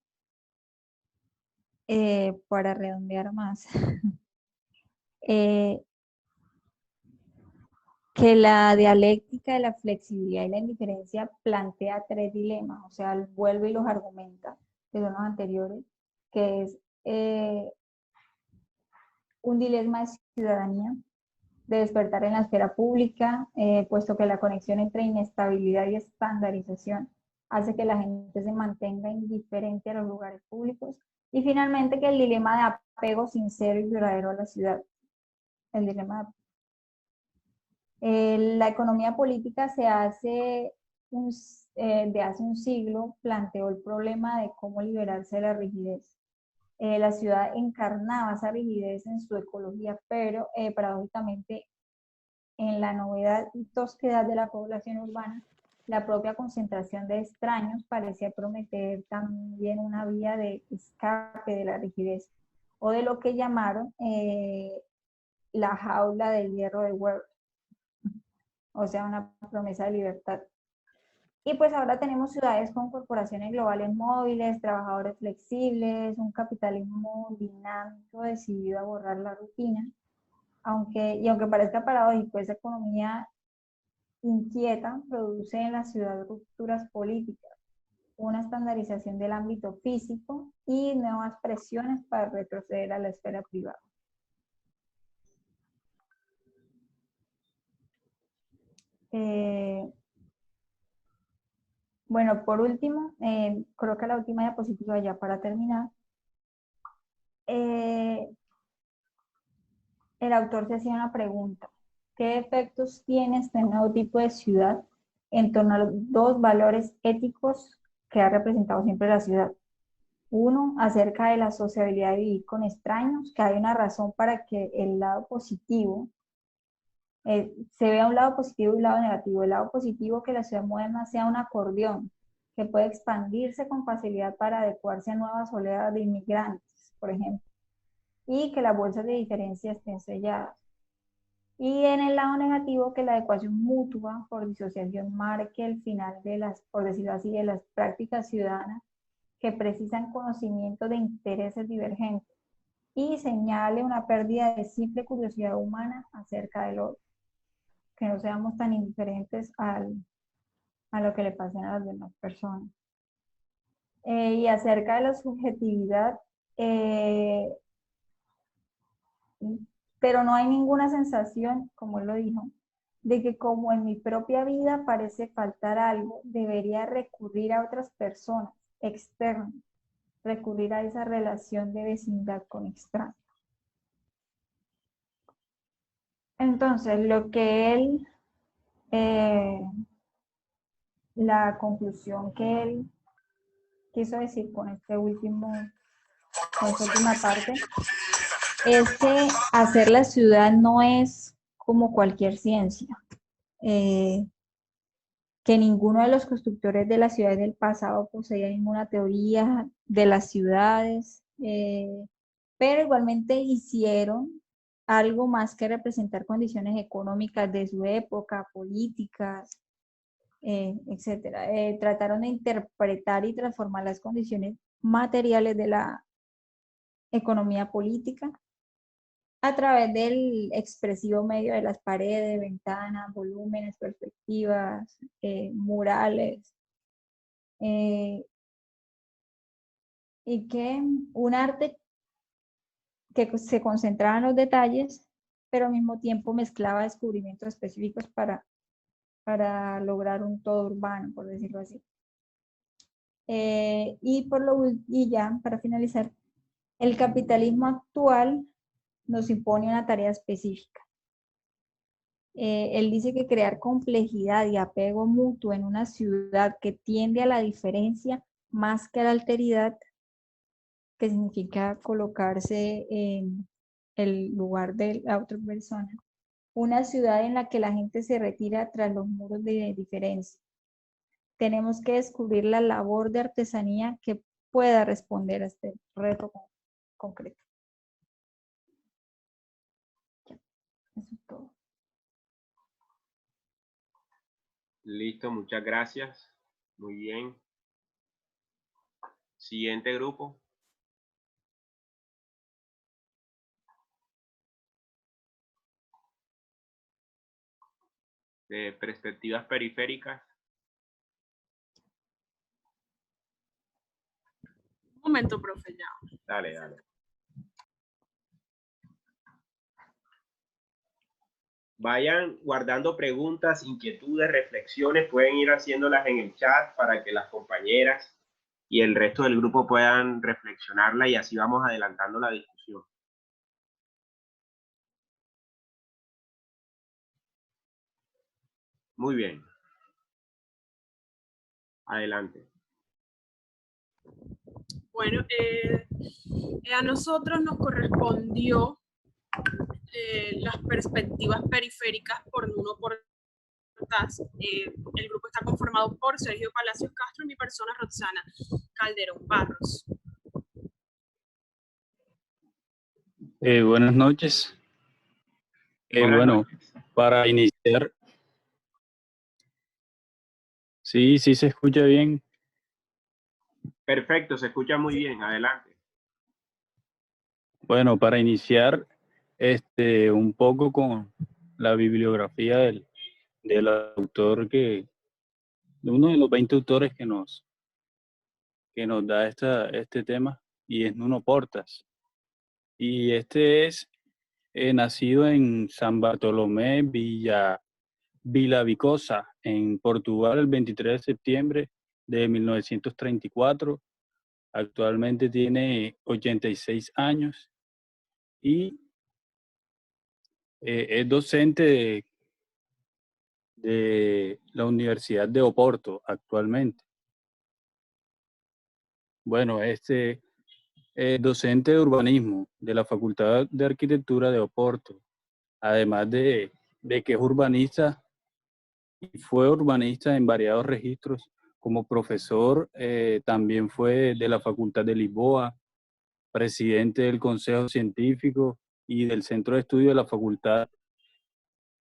para redondear más, eh, que la dialéctica de la flexibilidad y la indiferencia plantea tres dilemas, o sea, él vuelve y los argumenta, que son los anteriores, que es un dilema de ciudadanía, de despertar en la esfera pública, puesto que la conexión entre inestabilidad y estandarización hace que la gente se mantenga indiferente a los lugares públicos. Y finalmente que el dilema de apego sincero y verdadero a la ciudad. El dilema la economía política de hace un siglo planteó el problema de cómo liberarse de la rigidez. La ciudad encarnaba esa rigidez en su ecología, pero paradójicamente en la novedad y tosquedad de la población urbana, la propia concentración de extraños parecía prometer también una vía de escape de la rigidez, o de lo que llamaron la jaula del hierro de Werth, o sea, una promesa de libertad. Y pues ahora tenemos ciudades con corporaciones globales móviles, trabajadores flexibles, un capitalismo dinámico decidido a borrar la rutina. Aunque parezca paradójico, esa economía inquieta produce en la ciudad rupturas políticas, una estandarización del ámbito físico y nuevas presiones para retroceder a la esfera privada. Bueno, por último, creo que la última diapositiva ya para terminar. El autor se hacía una pregunta: ¿qué efectos tiene este nuevo tipo de ciudad en torno a los dos valores éticos que ha representado siempre la ciudad? Uno, acerca de la sociabilidad de vivir con extraños, que hay una razón para que el lado positivo, se vea un lado positivo y un lado negativo. El lado positivo, que la ciudad moderna sea un acordeón, que puede expandirse con facilidad para adecuarse a nuevas oleadas de inmigrantes, por ejemplo, y que las bolsas de diferencia estén selladas. Y en el lado negativo, que la adecuación mutua por disociación marque el final de las, por decirlo así, de las prácticas ciudadanas que precisan conocimiento de intereses divergentes y señale una pérdida de simple curiosidad humana acerca del otro, que no seamos tan indiferentes a lo que le pasen a las demás personas. Y acerca de la subjetividad, pero no hay ninguna sensación, como él lo dijo, de que como en mi propia vida parece faltar algo, debería recurrir a otras personas externas, recurrir a esa relación de vecindad con extraños. Entonces, lo que él, la conclusión que él quiso decir con esta última parte, es que hacer la ciudad no es como cualquier ciencia. Que ninguno de los constructores de las ciudades del pasado poseía ninguna teoría de las ciudades, pero igualmente hicieron algo más que representar condiciones económicas de su época, políticas, etcétera. Trataron de interpretar y transformar las condiciones materiales de la economía política a través del expresivo medio de las paredes, ventanas, volúmenes, perspectivas, murales, y que un arte que se concentraba en los detalles, pero al mismo tiempo mezclaba descubrimientos específicos para lograr un todo urbano, por decirlo así. Y ya, para finalizar, el capitalismo actual nos impone una tarea específica. Él dice que crear complejidad y apego mutuo en una ciudad que tiende a la diferencia más que a la alteridad, que significa colocarse en el lugar de la otra persona. Una ciudad en la que la gente se retira tras los muros de diferencia. Tenemos que descubrir la labor de artesanía que pueda responder a este reto concreto. Eso es todo. Listo, muchas gracias. Muy bien. Siguiente grupo. De perspectivas periféricas. Un momento, profe, ya. Dale, dale. Vayan guardando preguntas, inquietudes, reflexiones, pueden ir haciéndolas en el chat para que las compañeras y el resto del grupo puedan reflexionarla y así vamos adelantando la discusión. Muy bien. Adelante. Bueno, a nosotros nos correspondió las perspectivas periféricas por Nuno Portas. El grupo está conformado por Sergio Palacios Castro y mi persona, Roxana Calderón Barros. Buenas noches. Buenas noches. Para iniciar. Sí, se escucha bien. Perfecto, se escucha muy bien. Adelante. Bueno, para iniciar un poco con la bibliografía del autor de uno de los 20 autores que nos da este tema, y es Nuno Portas. Y es nacido en San Bartolomé, Vila Vicosa, en Portugal, el 23 de septiembre de 1934. Actualmente tiene 86 años y es docente de la Universidad de Oporto actualmente. Bueno, es docente de urbanismo de la Facultad de Arquitectura de Oporto, además de que es urbanista y fue urbanista en variados registros. Como profesor, también fue de la Facultad de Lisboa, presidente del Consejo Científico y del Centro de Estudio de la Facultad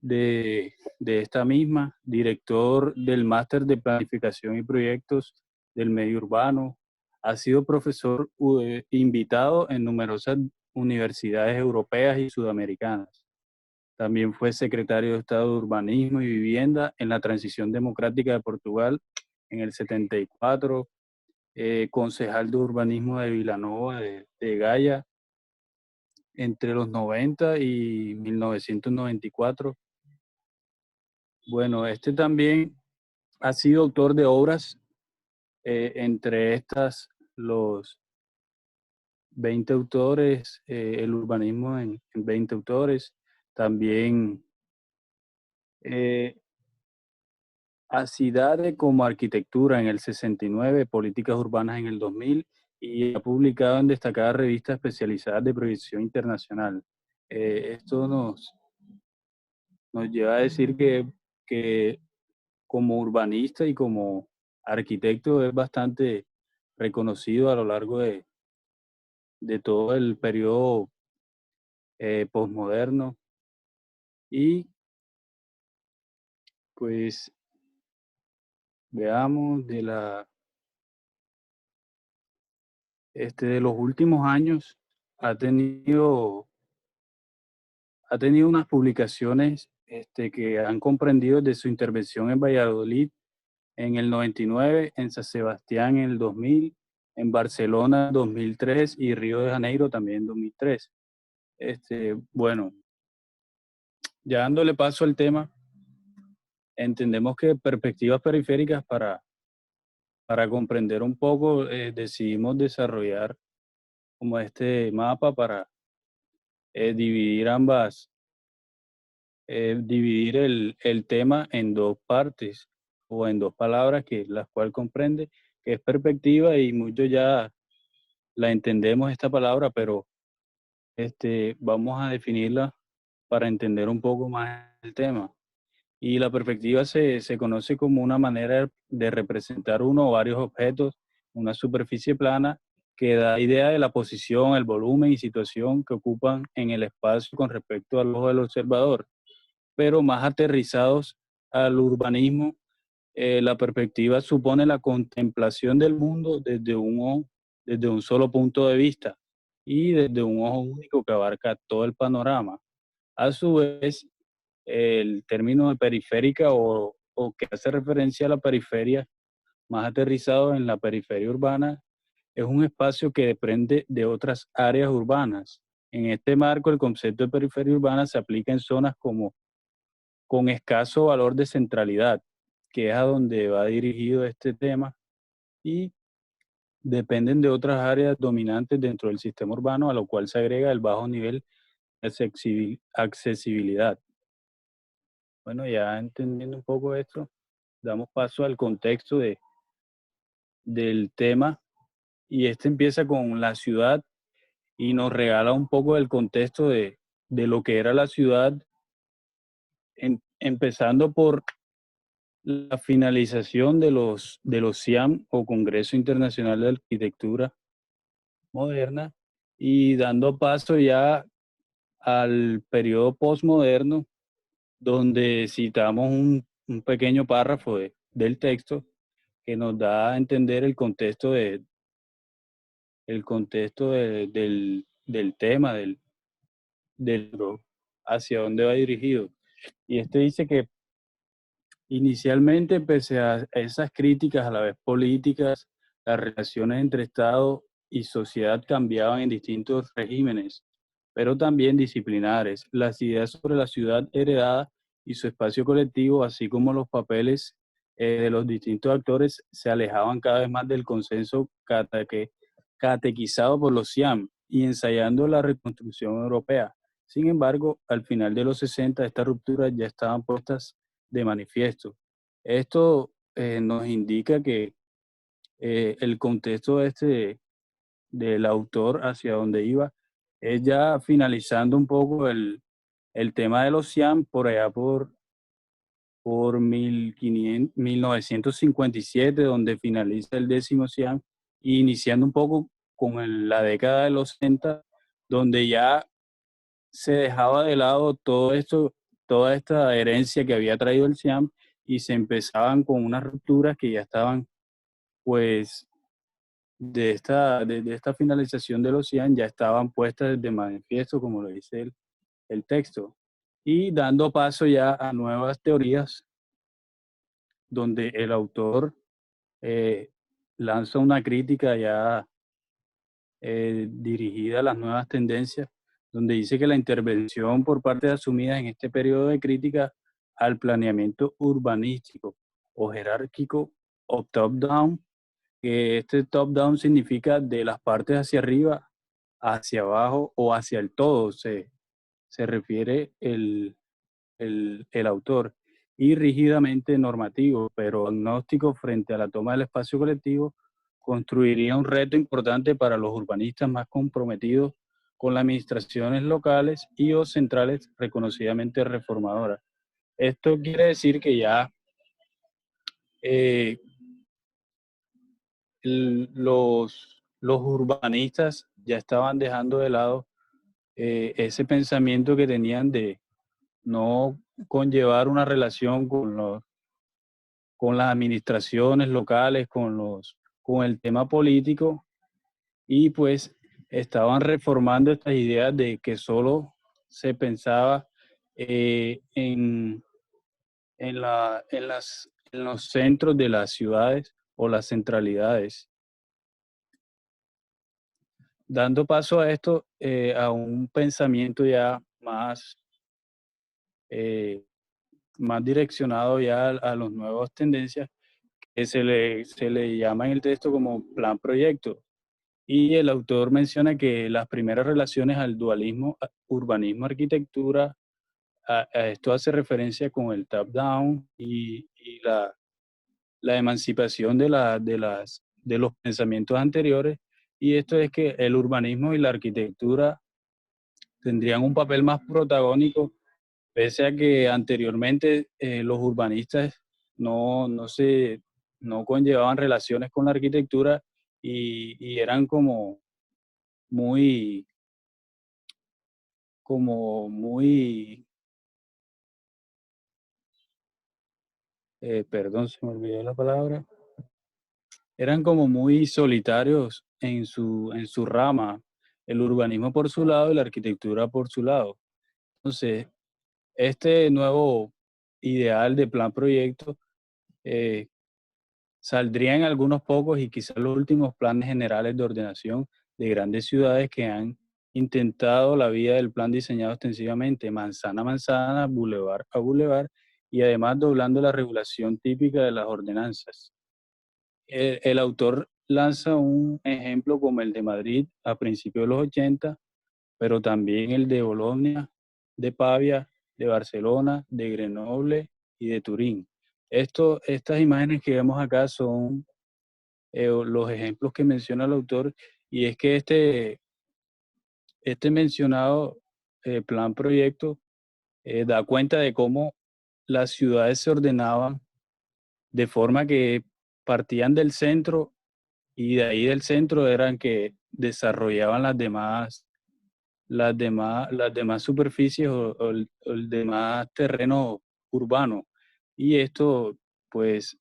de esta misma, director del Máster de Planificación y Proyectos del Medio Urbano, ha sido profesor invitado en numerosas universidades europeas y sudamericanas. También fue secretario de Estado de Urbanismo y Vivienda en la Transición Democrática de Portugal en el 74, concejal de Urbanismo de Vilanova de Gaia entre los 90 y 1994. Bueno, este también ha sido autor de obras, entre estas los 20 autores, el urbanismo en 20 autores, también Acidade como arquitectura en el 69, políticas urbanas en el 2000 y ha publicado en destacadas revistas especializadas de proyección internacional. Esto nos lleva a decir que como urbanista y como arquitecto es bastante reconocido a lo largo de todo el periodo posmoderno. Y pues veamos de los últimos años ha tenido unas publicaciones que han comprendido desde su intervención en Valladolid en el 99, en San Sebastián en el 2000, en Barcelona en 2003 y Río de Janeiro también en 2003. Bueno, ya dándole paso al tema, entendemos que perspectivas periféricas para comprender un poco, decidimos desarrollar como este mapa para dividir dividir el tema en dos partes o en dos palabras, las cuales comprende, que es perspectiva, y muchos ya la entendemos esta palabra, pero vamos a definirla para entender un poco más el tema. Y la perspectiva se conoce como una manera de representar uno o varios objetos, una superficie plana que da idea de la posición, el volumen y situación que ocupan en el espacio con respecto al ojo del observador. Pero más aterrizados al urbanismo, la perspectiva supone la contemplación del mundo desde un solo punto de vista y desde un ojo único que abarca todo el panorama. A su vez, el término de periférica o que hace referencia a la periferia, más aterrizado en la periferia urbana, es un espacio que depende de otras áreas urbanas. En este marco, el concepto de periferia urbana se aplica en zonas con escaso valor de centralidad, que es a donde va dirigido este tema, y dependen de otras áreas dominantes dentro del sistema urbano, a lo cual se agrega el bajo nivel de accesibilidad. Bueno, ya entendiendo un poco esto, damos paso al contexto del tema, y empieza con la ciudad y nos regala un poco el contexto de lo que era la ciudad, empezando por la finalización de los CIAM o Congreso Internacional de Arquitectura Moderna, y dando paso ya al periodo postmoderno, donde citamos un pequeño párrafo del texto que nos da a entender el contexto del tema, hacia dónde va dirigido. Y dice que inicialmente, pese a esas críticas a la vez políticas, las relaciones entre Estado y sociedad cambiaban en distintos regímenes, pero también disciplinares. Las ideas sobre la ciudad heredada y su espacio colectivo, así como los papeles de los distintos actores, se alejaban cada vez más del consenso catequizado por los CIAM y ensayando la reconstrucción europea. Sin embargo, al final de los 60, estas rupturas ya estaban puestas de manifiesto. Esto nos indica que el contexto del autor hacia donde iba es ya finalizando un poco el tema de los CIAM por allá por 1957, donde finaliza el 10º CIAM, e iniciando un poco con la década de los 60, donde ya se dejaba de lado todo esto toda esta herencia que había traído el CIAM y se empezaban con unas rupturas que ya estaban, pues, de esta finalización de los CIAM ya estaban puestas de manifiesto, como lo dice el texto, y dando paso ya a nuevas teorías donde el autor lanza una crítica ya dirigida a las nuevas tendencias, donde dice que la intervención por parte asumida en este periodo de crítica al planeamiento urbanístico o jerárquico o top-down, que este top-down significa de las partes hacia arriba, hacia abajo o hacia el todo, se refiere el autor, y rígidamente normativo, pero agnóstico frente a la toma del espacio colectivo, construiría un reto importante para los urbanistas más comprometidos con las administraciones locales y o centrales reconocidamente reformadoras. Esto quiere decir que ya eh, los urbanistas ya estaban dejando de lado ese pensamiento que tenían de no conllevar una relación con las administraciones locales, con el tema político, y pues estaban reformando estas ideas de que solo se pensaba en los centros de las ciudades o las centralidades. Dando paso a esto, a un pensamiento ya más direccionado ya a las nuevas tendencias, que se le llama en el texto como plan proyecto. Y el autor menciona que las primeras relaciones al dualismo urbanismo-arquitectura, a esto hace referencia con el top-down y la emancipación de los pensamientos anteriores. Y esto es que el urbanismo y la arquitectura tendrían un papel más protagónico, pese a que anteriormente los urbanistas no conllevaban relaciones con la arquitectura y eran muy, muy, perdón, se me olvidó la palabra, eran como muy solitarios en su rama, el urbanismo por su lado y la arquitectura por su lado. Entonces, este nuevo ideal de plan proyecto eh, saldría en algunos pocos y quizás los últimos planes generales de ordenación de grandes ciudades que han intentado la vía del plan diseñado extensivamente, manzana a manzana, bulevar a bulevar, y además doblando la regulación típica de las ordenanzas. El autor lanza un ejemplo como el de Madrid a principios de los 80, pero también el de Bolonia, de Pavia, de Barcelona, de Grenoble y de Turín. Estas imágenes que vemos acá son los ejemplos que menciona el autor, y es que este mencionado plan proyecto da cuenta de cómo las ciudades se ordenaban de forma que partían del centro y de ahí del centro eran que desarrollaban las demás superficies o el demás terreno urbano. Y esto, pues,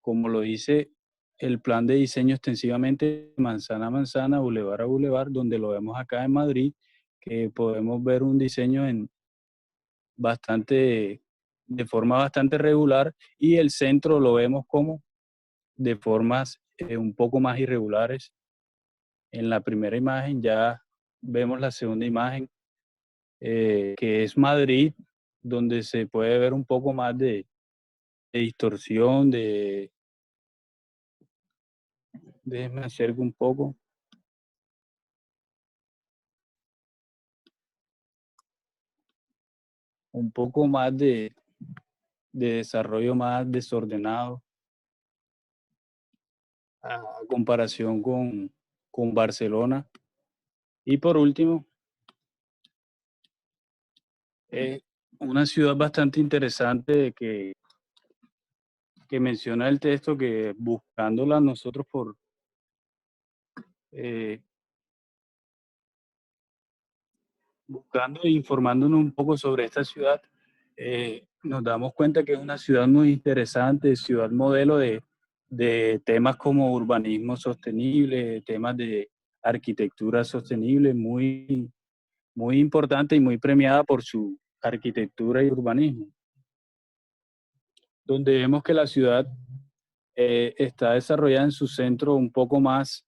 como lo dice el plan de diseño extensivamente, manzana a manzana, bulevar a bulevar, donde lo vemos acá en Madrid, que podemos ver un diseño de forma bastante regular, y el centro lo vemos como de formas un poco más irregulares. En la primera imagen ya vemos la segunda imagen, que es Madrid, donde se puede ver un poco más de distorsión, déjenme acerco un poco. Un poco más de desarrollo más desordenado a comparación con Barcelona. Y por último, una ciudad bastante interesante que menciona el texto, que buscándola nosotros eh, buscando e informándonos un poco sobre esta ciudad, nos damos cuenta que es una ciudad muy interesante, ciudad modelo de temas como urbanismo sostenible, temas de arquitectura sostenible, muy, muy importante y muy premiada por su arquitectura y urbanismo, donde vemos que la ciudad está desarrollada en su centro un poco más,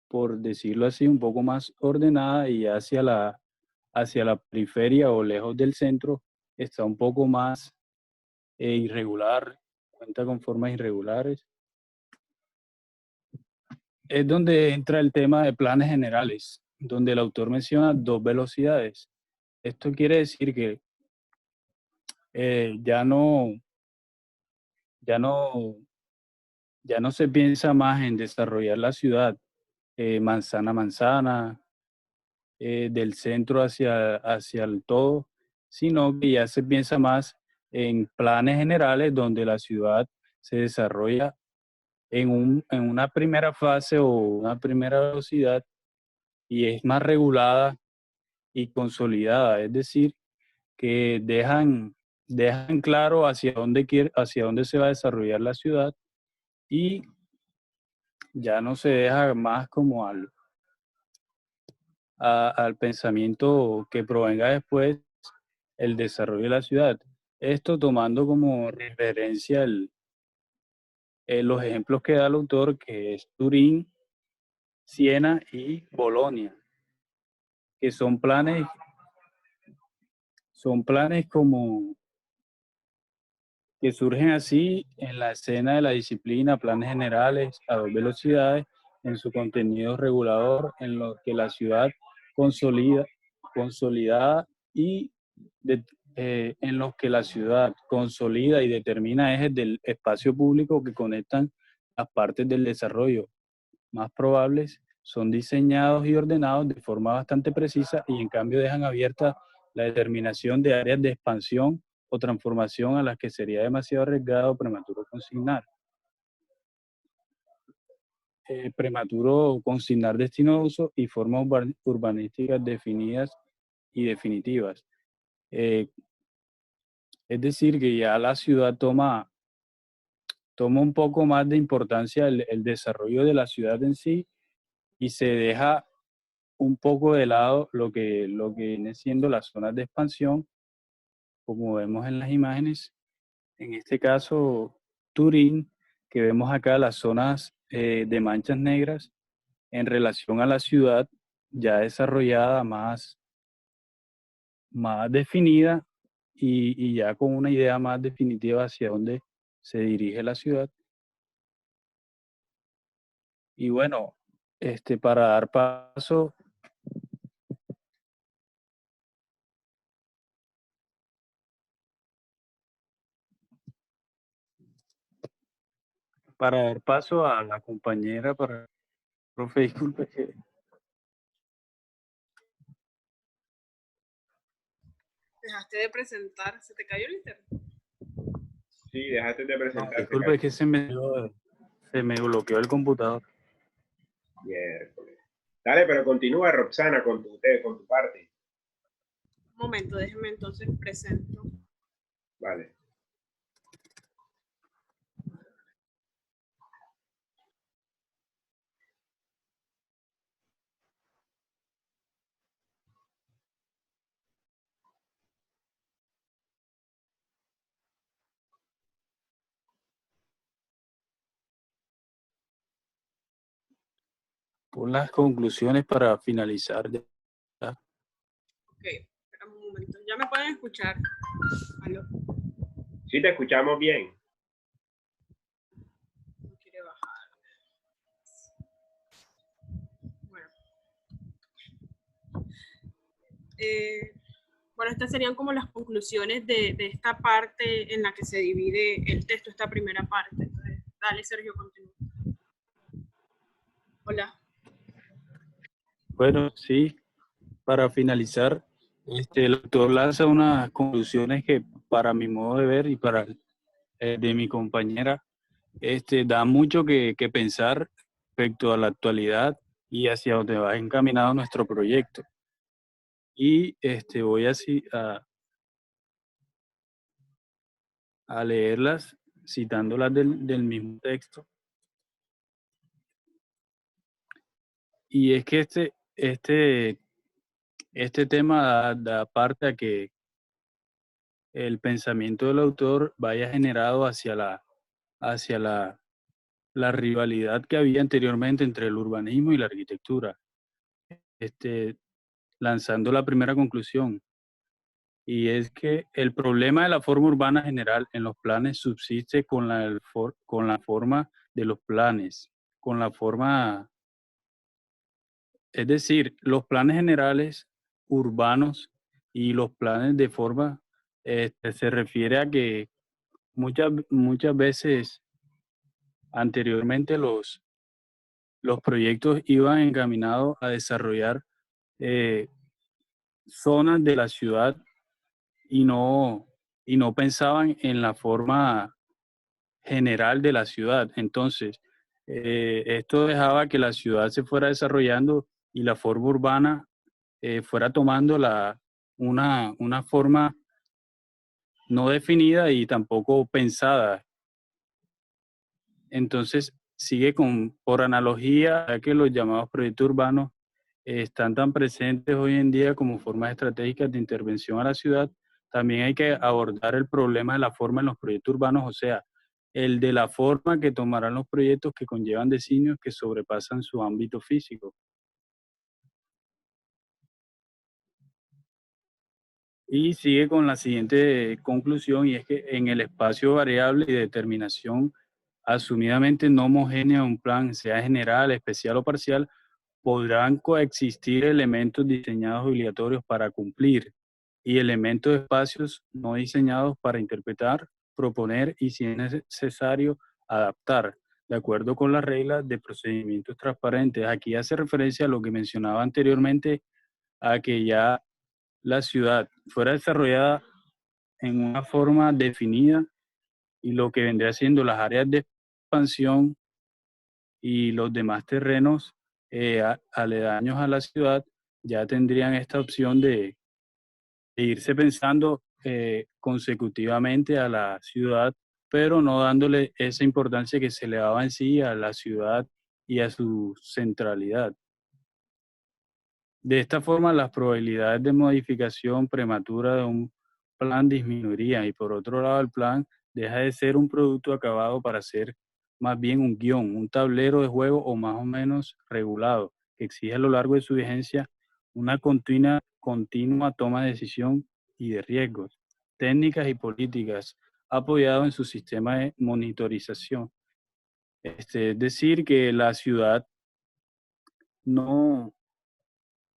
por decirlo así, un poco más ordenada, y hacia la periferia o lejos del centro está un poco más irregular, cuenta con formas irregulares. Es donde entra el tema de planes generales, donde el autor menciona 2 velocidades. Esto quiere decir que ya no se piensa más en desarrollar la ciudad manzana a manzana, del centro hacia el todo, sino que ya se piensa más en planes generales donde la ciudad se desarrolla en una primera fase o una primera velocidad y es más regulada y consolidada, es decir, que dejan claro hacia dónde se va a desarrollar la ciudad, y ya no se deja más como al pensamiento que provenga después el desarrollo de la ciudad. Esto tomando como referencia los ejemplos que da el autor, que es Turín, Siena y Bolonia, que son planes como que surgen así en la escena de la disciplina, planes generales a 2 velocidades, en su contenido regulador, en lo que la ciudad consolidada y en los que la ciudad consolida y determina ejes del espacio público que conectan las partes del desarrollo más probables, son diseñados y ordenados de forma bastante precisa, y en cambio dejan abierta la determinación de áreas de expansión o transformación a las que sería demasiado arriesgado o prematuro consignar. Prematuro consignar destino de uso y formas urbanísticas definidas y definitivas. Es decir, que ya la ciudad toma un poco más de importancia el desarrollo de la ciudad en sí, y se deja un poco de lado lo que viene siendo las zonas de expansión, como vemos en las imágenes. En este caso, Turín, que vemos acá las zonas de manchas negras en relación a la ciudad ya desarrollada, más definida, y ya con una idea más definitiva hacia dónde se dirige la ciudad. Y bueno, para dar paso a la compañera, profe, disculpe que Dejaste de presentar, ¿se te cayó el internet? Sí, dejaste de no, presentar. disculpe que se me bloqueó el computador. Miércoles. Dale, pero continúa, Roxana, con tu parte. Un momento, déjeme entonces presento. Vale. Por las conclusiones para finalizar. Ok, espera un momento. ¿Ya me pueden escuchar? ¿Aló? Sí, te escuchamos bien. No quiere bajar. Bueno. Bueno, estas serían como las conclusiones de esta parte en la que se divide el texto, esta primera parte. Entonces, dale, Sergio, continúa. Hola. Bueno, sí, para finalizar, el autor lanza unas conclusiones que, para mi modo de ver y para de mi compañera, da mucho que pensar respecto a la actualidad y hacia dónde va encaminado nuestro proyecto. Y voy así a leerlas, citándolas del mismo texto. Y es que este tema da parte a que el pensamiento del autor vaya generado hacia la rivalidad que había anteriormente entre el urbanismo y la arquitectura, lanzando la primera conclusión. Y es que el problema de la forma urbana general en los planes subsiste con la forma de los planes, con la forma, es decir, los planes generales urbanos y los planes de forma, se refiere a que muchas veces anteriormente los proyectos iban encaminados a desarrollar eh, zonas de la ciudad y no pensaban en la forma general de la ciudad. Entonces, esto dejaba que la ciudad se fuera desarrollando y la forma urbana fuera tomando una forma no definida y tampoco pensada. Entonces, sigue por analogía, ya que los llamados proyectos urbanos están tan presentes hoy en día como formas estratégicas de intervención a la ciudad, también hay que abordar el problema de la forma en los proyectos urbanos, o sea, el de la forma que tomarán los proyectos que conllevan designios que sobrepasan su ámbito físico. Y sigue con la siguiente conclusión, y es que en el espacio variable y determinación asumidamente no homogénea de un plan, sea general, especial o parcial, podrán coexistir elementos diseñados obligatorios para cumplir y elementos de espacios no diseñados para interpretar, proponer y, si es necesario, adaptar, de acuerdo con las reglas de procedimientos transparentes. Aquí hace referencia a lo que mencionaba anteriormente, a que ya la ciudad fuera desarrollada en una forma definida y lo que vendría siendo las áreas de expansión y los demás terrenos aledaños a la ciudad ya tendrían esta opción de irse pensando consecutivamente a la ciudad, pero no dándole esa importancia que se le daba en sí a la ciudad y a su centralidad. De esta forma, las probabilidades de modificación prematura de un plan disminuirían y por otro lado el plan deja de ser un producto acabado para ser más bien un guión, un tablero de juego o más o menos regulado, que exige a lo largo de su vigencia una continua toma de decisión y de riesgos, técnicas y políticas, apoyado en su sistema de monitorización. Es decir, que la ciudad no,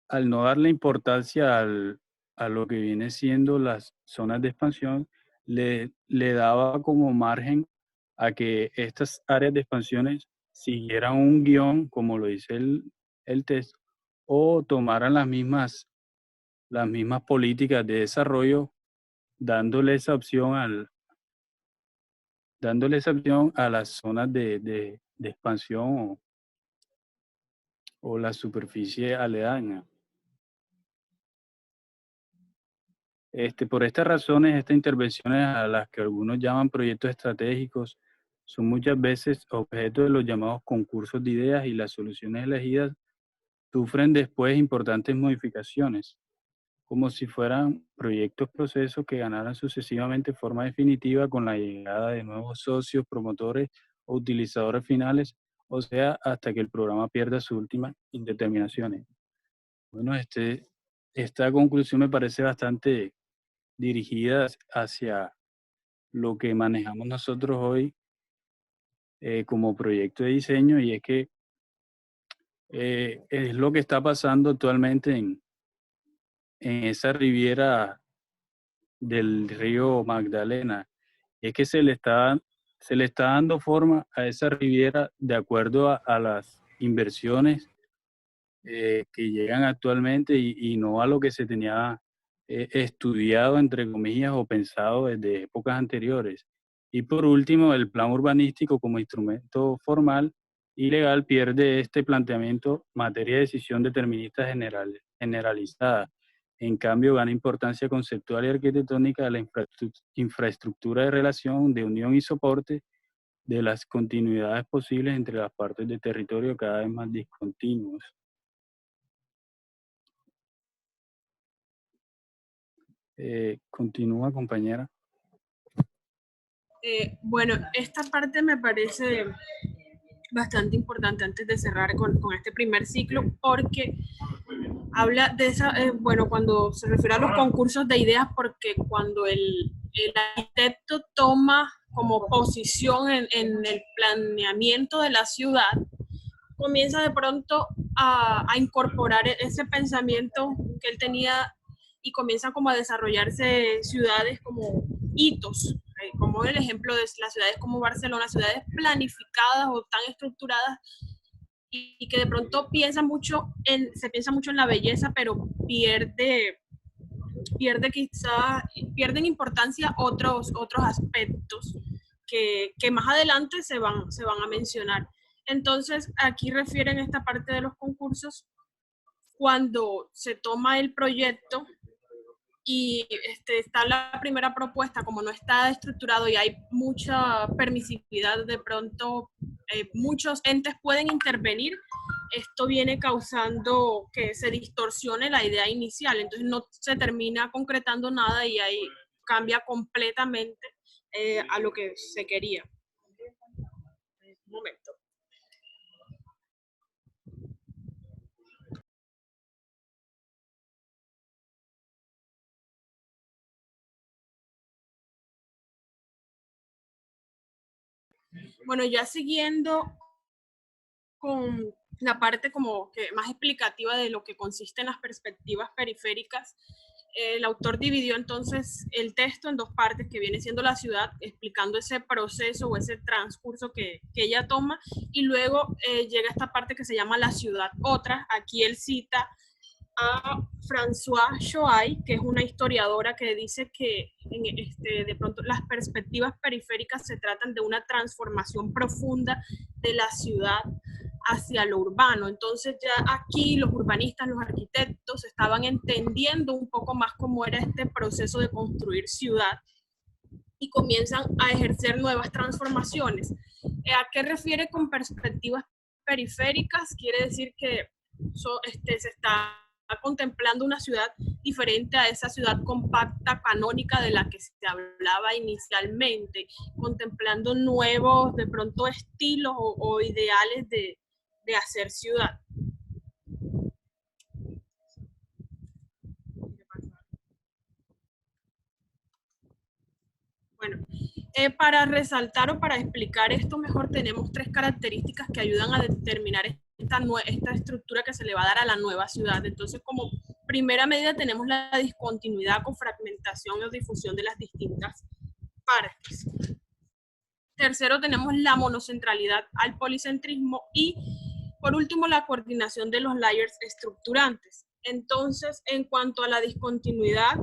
al no darle importancia a lo que viene siendo las zonas de expansión, le daba como margen a que estas áreas de expansiones siguieran un guión, como lo dice el texto, o tomaran las mismas políticas de desarrollo, dándole esa opción a las zonas de expansión o la superficie aledaña. Por estas razones, estas intervenciones a las que algunos llaman proyectos estratégicos son muchas veces objeto de los llamados concursos de ideas y las soluciones elegidas sufren después importantes modificaciones, como si fueran procesos que ganaran sucesivamente forma definitiva con la llegada de nuevos socios, promotores o utilizadores finales, o sea, hasta que el programa pierda sus últimas indeterminaciones. Bueno, esta conclusión me parece bastante dirigidas hacia lo que manejamos nosotros hoy como proyecto de diseño, y es que es lo que está pasando actualmente en esa riviera del río Magdalena. Es que se le está dando forma a esa riviera de acuerdo a las inversiones que llegan actualmente y no a lo que se tenía estudiado, entre comillas, o pensado desde épocas anteriores. Y por último, el plan urbanístico como instrumento formal y legal pierde este planteamiento materia de decisión determinista generalizada En cambio, gana importancia conceptual y arquitectónica la infraestructura de relación, de unión y soporte de las continuidades posibles entre las partes del territorio cada vez más discontinuos. Continúa, compañera. Bueno, esta parte me parece bastante importante antes de cerrar con este primer ciclo, porque habla de esa, bueno, cuando se refiere a los concursos de ideas, porque cuando el arquitecto toma como posición en el planeamiento de la ciudad, comienza de pronto a incorporar ese pensamiento que él tenía y comienza como a desarrollarse ciudades como hitos, como el ejemplo de las ciudades como Barcelona, ciudades planificadas o tan estructuradas y que de pronto se piensa mucho en la belleza, pero pierden importancia otros aspectos que más adelante se van a mencionar. Entonces, aquí refieren esta parte de los concursos cuando se toma el proyecto y está la primera propuesta, como no está estructurado y hay mucha permisividad, de pronto muchos entes pueden intervenir, esto viene causando que se distorsione la idea inicial, entonces no se termina concretando nada y ahí cambia completamente a lo que se quería. Un momento. Bueno, ya siguiendo con la parte como que más explicativa de lo que consiste en las perspectivas periféricas, el autor dividió entonces el texto en dos partes, que viene siendo la ciudad, explicando ese proceso o ese transcurso que ella toma, y luego llega esta parte que se llama la ciudad otra. Aquí él cita a Françoise Choay, que es una historiadora que dice que de pronto las perspectivas periféricas se tratan de una transformación profunda de la ciudad hacia lo urbano. Entonces ya aquí los urbanistas, los arquitectos estaban entendiendo un poco más cómo era este proceso de construir ciudad y comienzan a ejercer nuevas transformaciones. ¿A qué refiere con perspectivas periféricas? Quiere decir que se está contemplando una ciudad diferente a esa ciudad compacta, canónica de la que se hablaba inicialmente, contemplando nuevos, de pronto, estilos o ideales de hacer ciudad. Bueno, para resaltar o para explicar esto mejor, tenemos tres características que ayudan a determinar esta estructura que se le va a dar a la nueva ciudad. Entonces, como primera medida tenemos la discontinuidad con fragmentación o difusión de las distintas partes. Tercero, tenemos la monocentralidad al policentrismo y, por último, la coordinación de los layers estructurantes. Entonces, en cuanto a la discontinuidad,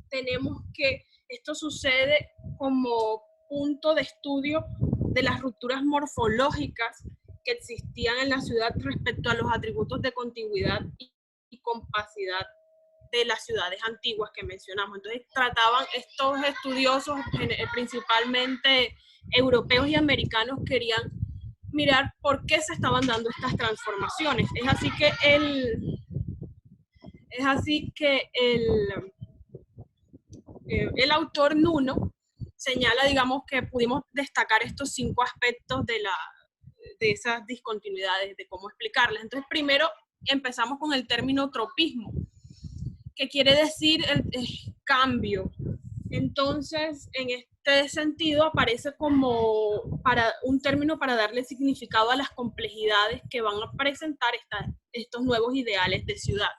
tenemos que esto sucede como punto de estudio de las rupturas morfológicas que existían en la ciudad respecto a los atributos de contigüidad y compacidad de las ciudades antiguas que mencionamos. Entonces trataban estos estudiosos, principalmente europeos y americanos, querían mirar por qué se estaban dando estas transformaciones. Es así que el autor Nuno señala, digamos, que pudimos destacar estos 5 aspectos de esas discontinuidades, de cómo explicarlas. Entonces, primero empezamos con el término tropismo, que quiere decir el cambio. Entonces, en este sentido, aparece como un término para darle significado a las complejidades que van a presentar estos nuevos ideales de ciudad.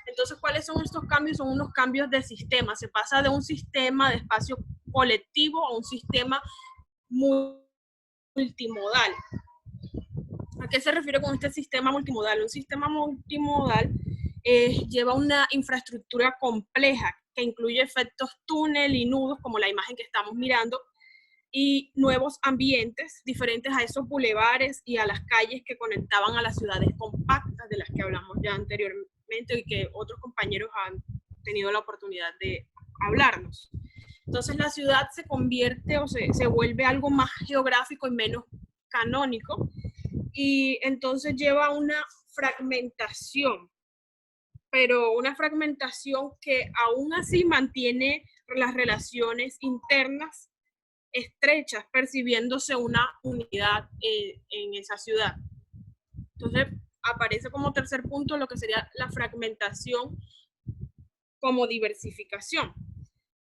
Entonces, ¿cuáles son estos cambios? Son unos cambios de sistema. Se pasa de un sistema de espacio colectivo a un sistema multimodal. ¿A qué se refiere con este sistema multimodal? Un sistema multimodal lleva una infraestructura compleja que incluye efectos túnel y nudos, como la imagen que estamos mirando, y nuevos ambientes diferentes a esos bulevares y a las calles que conectaban a las ciudades compactas de las que hablamos ya y que otros compañeros han tenido la oportunidad de hablarnos. Entonces la ciudad se convierte o se vuelve algo más geográfico y menos canónico, y entonces lleva a una fragmentación, pero una fragmentación que aún así mantiene las relaciones internas estrechas, percibiéndose una unidad en esa ciudad. Entonces aparece como tercer punto lo que sería la fragmentación como diversificación.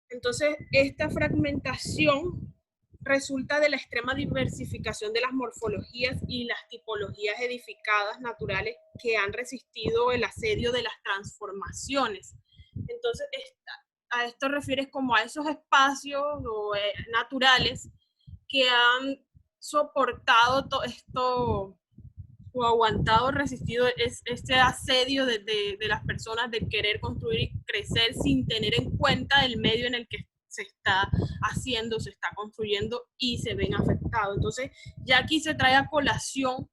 Entonces, esta fragmentación resulta de la extrema diversificación de las morfologías y las tipologías edificadas naturales que han resistido el asedio de las transformaciones. Entonces, a esto refieres como a esos espacios naturales que han soportado todo esto, o aguantado, resistido este asedio de las personas de querer construir y crecer sin tener en cuenta el medio en el que se está haciendo, se está construyendo y se ven afectados. Entonces, ya aquí se trae a colación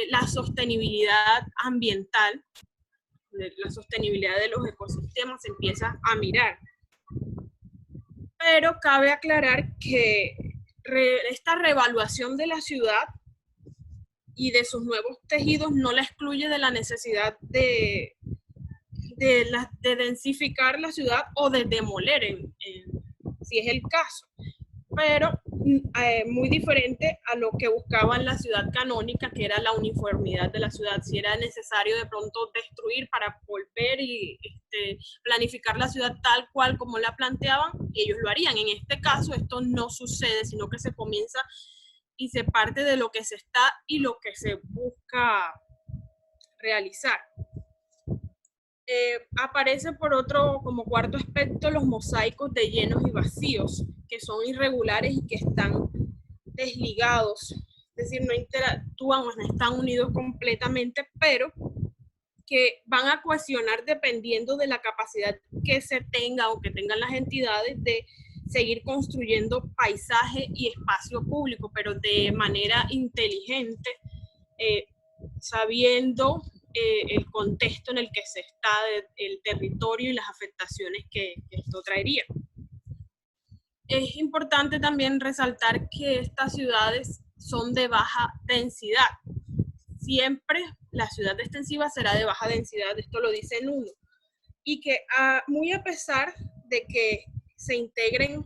la sostenibilidad ambiental, la sostenibilidad de los ecosistemas se empieza a mirar. Pero cabe aclarar que esta reevaluación de la ciudad y de sus nuevos tejidos no la excluye de la necesidad de densificar la ciudad o de demoler, si es el caso. Pero muy diferente a lo que buscaba en la ciudad canónica, que era la uniformidad de la ciudad. Si era necesario de pronto destruir para volver y planificar la ciudad tal cual como la planteaban, ellos lo harían. En este caso esto no sucede, sino que se comienza y se parte de lo que se está y lo que se busca realizar. Aparece por otro, como cuarto aspecto, los mosaicos de llenos y vacíos, que son irregulares y que están desligados, es decir, no interactúan, no están unidos completamente, pero que van a cohesionar dependiendo de la capacidad que se tenga o que tengan las entidades de seguir construyendo paisaje y espacio público, pero de manera inteligente, sabiendo el contexto en el que se está, el territorio y las afectaciones que esto traería. Es importante también resaltar que estas ciudades son de baja densidad. Siempre la ciudad extensiva será de baja densidad, esto lo dice en uno, y que muy a pesar de que se integren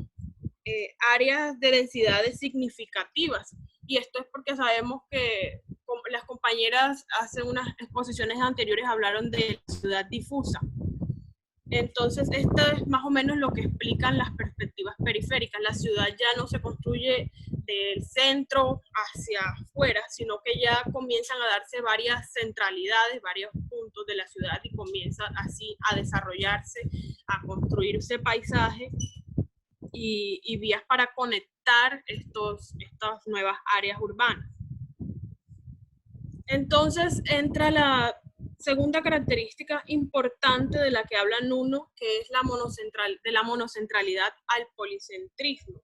áreas de densidades significativas, y esto es porque sabemos que las compañeras hace unas exposiciones anteriores hablaron de la ciudad difusa. Entonces, esto es más o menos lo que explican las perspectivas periféricas. La ciudad ya no se construye del centro hacia afuera, sino que ya comienzan a darse varias centralidades, varios puntos de la ciudad y comienza así a desarrollarse, a construirse paisaje y vías para conectar estas nuevas áreas urbanas. Entonces entra la segunda característica importante de la que habla Nuno, que es la monocentralidad al policentrismo.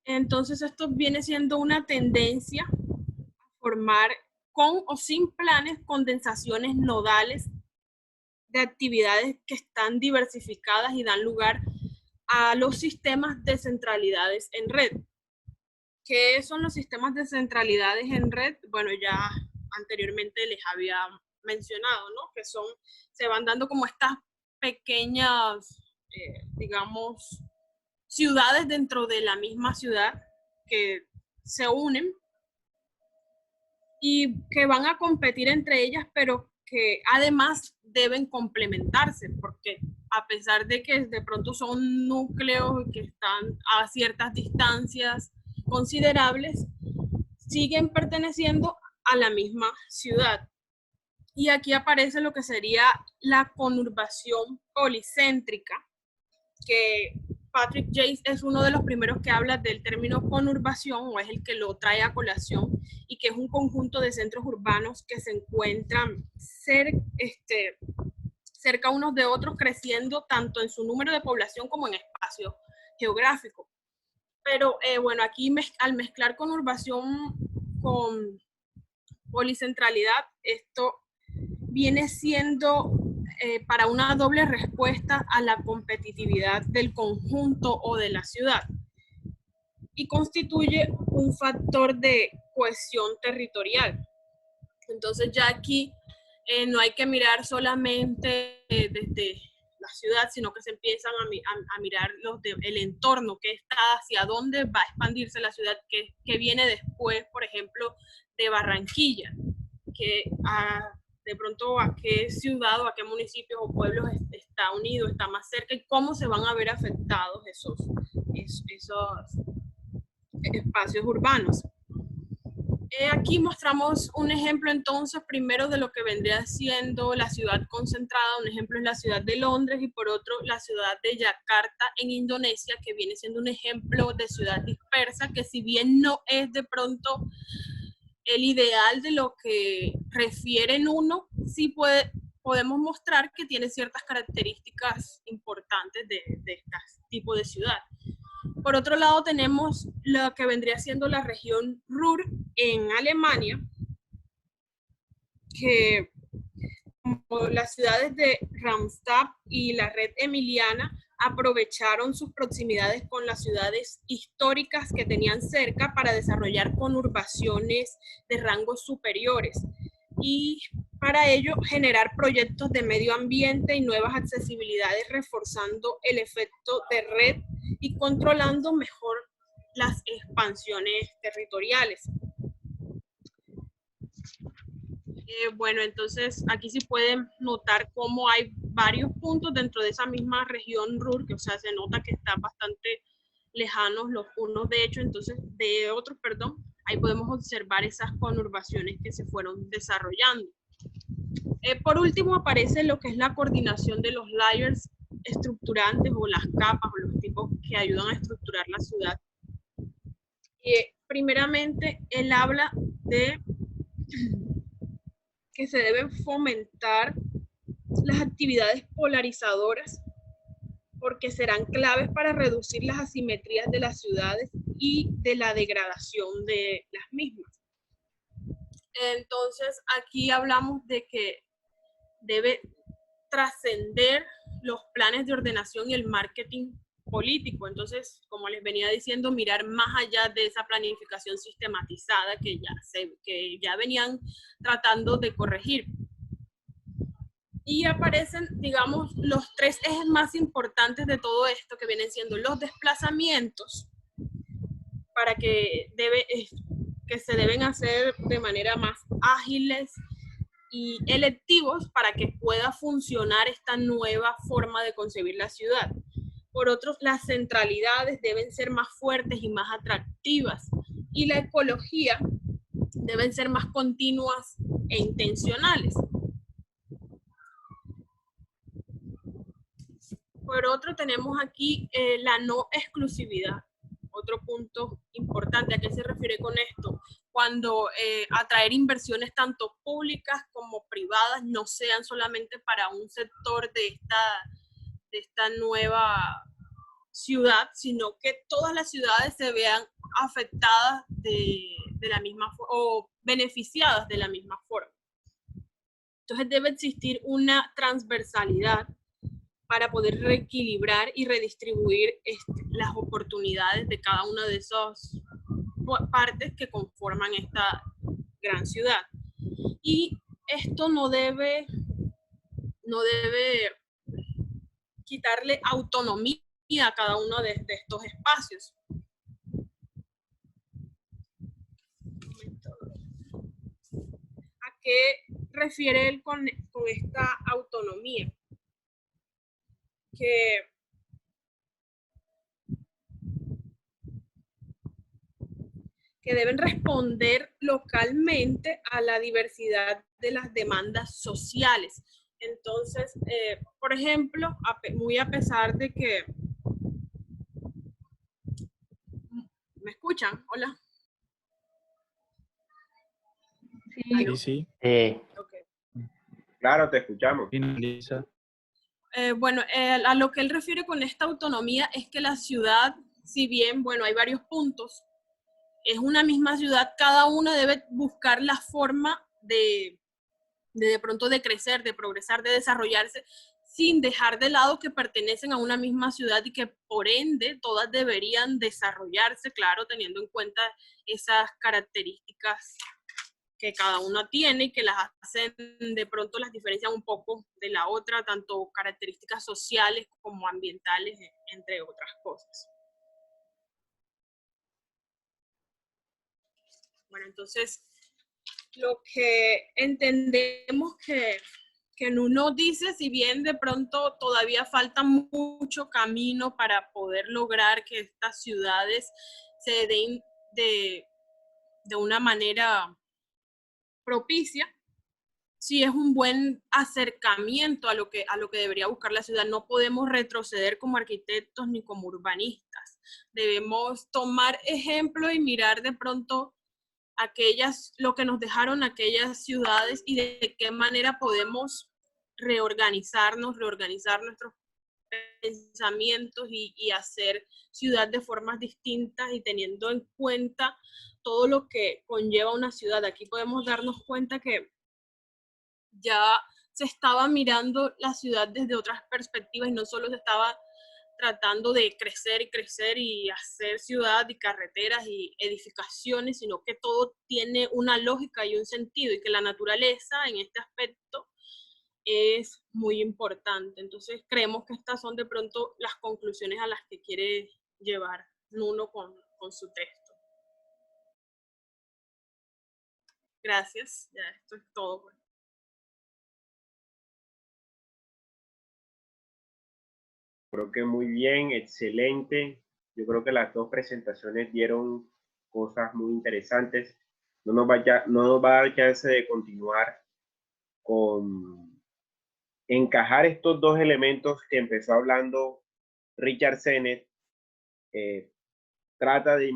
Entonces esto viene siendo una tendencia a formar con o sin planes condensaciones nodales de actividades que están diversificadas y dan lugar a los sistemas de centralidades en red. ¿Qué son los sistemas de centralidades en red? Bueno, ya anteriormente les había mencionado, ¿no? Que se van dando como estas pequeñas, digamos, ciudades dentro de la misma ciudad que se unen y que van a competir entre ellas, pero que además deben complementarse, porque a pesar de que de pronto son núcleos que están a ciertas distancias considerables, siguen perteneciendo a la misma ciudad. Y aquí aparece lo que sería la conurbación policéntrica, que Patrick Jace es uno de los primeros que habla del término conurbación, o es el que lo trae a colación, y que es un conjunto de centros urbanos que se encuentran cerca unos de otros, creciendo tanto en su número de población como en espacio geográfico. Pero bueno, aquí al mezclar conurbación con policentralidad, esto viene siendo para una doble respuesta a la competitividad del conjunto o de la ciudad y constituye un factor de cohesión territorial. Entonces ya aquí no hay que mirar solamente desde la ciudad, sino que se empiezan a mirar el entorno, que está, hacia dónde va a expandirse la ciudad, que viene después, por ejemplo, de Barranquilla, que de pronto a qué ciudad o a qué municipios o pueblos está unido, está más cerca, y cómo se van a ver afectados esos espacios urbanos. Aquí mostramos un ejemplo entonces primero de lo que vendría siendo la ciudad concentrada. Un ejemplo es la ciudad de Londres y por otro la ciudad de Yakarta en Indonesia, que viene siendo un ejemplo de ciudad dispersa, que si bien no es de pronto el ideal de lo que refieren uno, sí podemos mostrar que tiene ciertas características importantes de este tipo de ciudad. Por otro lado tenemos lo que vendría siendo la región Ruhr en Alemania, que como las ciudades de Ramstadt y la red emiliana aprovecharon sus proximidades con las ciudades históricas que tenían cerca para desarrollar conurbaciones de rangos superiores y para ello generar proyectos de medio ambiente y nuevas accesibilidades, reforzando el efecto de red y controlando mejor las expansiones territoriales. Bueno, entonces aquí sí pueden notar cómo hay varios puntos dentro de esa misma región Ruhr, que o sea, se nota que están bastante lejanos los unos de otros, perdón. Ahí podemos observar esas conurbaciones que se fueron desarrollando. Por último aparece lo que es la coordinación de los layers estructurantes o las capas o los tipos que ayudan a estructurar la ciudad. Primeramente, él habla de que se deben fomentar las actividades polarizadoras porque serán claves para reducir las asimetrías de las ciudades y de la degradación de las mismas. Entonces, aquí hablamos de que debe trascender los planes de ordenación y el marketing político. Entonces, como les venía diciendo, mirar más allá de esa planificación sistematizada que ya venían tratando de corregir. Y aparecen, digamos, los tres ejes más importantes de todo esto, que vienen siendo los desplazamientos, para que se deben hacer de manera más ágiles y electivos para que pueda funcionar esta nueva forma de concebir la ciudad. Por otro, las centralidades deben ser más fuertes y más atractivas, y la ecología deben ser más continuas e intencionales. Por otro, tenemos aquí la no exclusividad. Otro punto importante. ¿A qué se refiere con esto? Cuando atraer inversiones tanto públicas como privadas no sean solamente para un sector de esta nueva ciudad, sino que todas las ciudades se vean afectadas de la misma forma o beneficiadas de la misma forma. Entonces debe existir una transversalidad para poder reequilibrar y redistribuir las oportunidades de cada una de esas partes que conforman esta gran ciudad. Y esto no debe quitarle autonomía a cada uno de estos espacios. ¿A qué refiere él con esta autonomía? Que deben responder localmente a la diversidad de las demandas sociales. Entonces, por ejemplo, muy a pesar de que... ¿Me escuchan? Hola. Sí, sí. Okay. Claro, te escuchamos. Finaliza. Bueno, a lo que él refiere con esta autonomía es que la ciudad, si bien, bueno, hay varios puntos, es una misma ciudad, cada una debe buscar la forma de pronto de crecer, de progresar, de desarrollarse, sin dejar de lado que pertenecen a una misma ciudad y que por ende todas deberían desarrollarse, claro, teniendo en cuenta esas características que cada una tiene y que las hacen, de pronto las diferencian un poco de la otra, tanto características sociales como ambientales, entre otras cosas. Bueno, entonces, lo que entendemos que Nuno dice, si bien de pronto todavía falta mucho camino para poder lograr que estas ciudades se den de una manera propicia, sí es un buen acercamiento a lo que debería buscar la ciudad. No podemos retroceder como arquitectos ni como urbanistas. Debemos tomar ejemplo y mirar de pronto lo que nos dejaron aquellas ciudades y de qué manera podemos reorganizar nuestros pensamientos y hacer ciudad de formas distintas y teniendo en cuenta todo lo que conlleva una ciudad. Aquí podemos darnos cuenta que ya se estaba mirando la ciudad desde otras perspectivas y no solo se estaba tratando de crecer y crecer y hacer ciudad y carreteras y edificaciones, sino que todo tiene una lógica y un sentido y que la naturaleza en este aspecto es muy importante. Entonces creemos que estas son de pronto las conclusiones a las que quiere llevar Nuno con su texto. Gracias, ya esto es todo. Creo que muy bien, excelente. Yo creo que las dos presentaciones dieron cosas muy interesantes. No nos va a dar chance de continuar con encajar estos dos elementos que empezó hablando Richard Sennett. Trata de,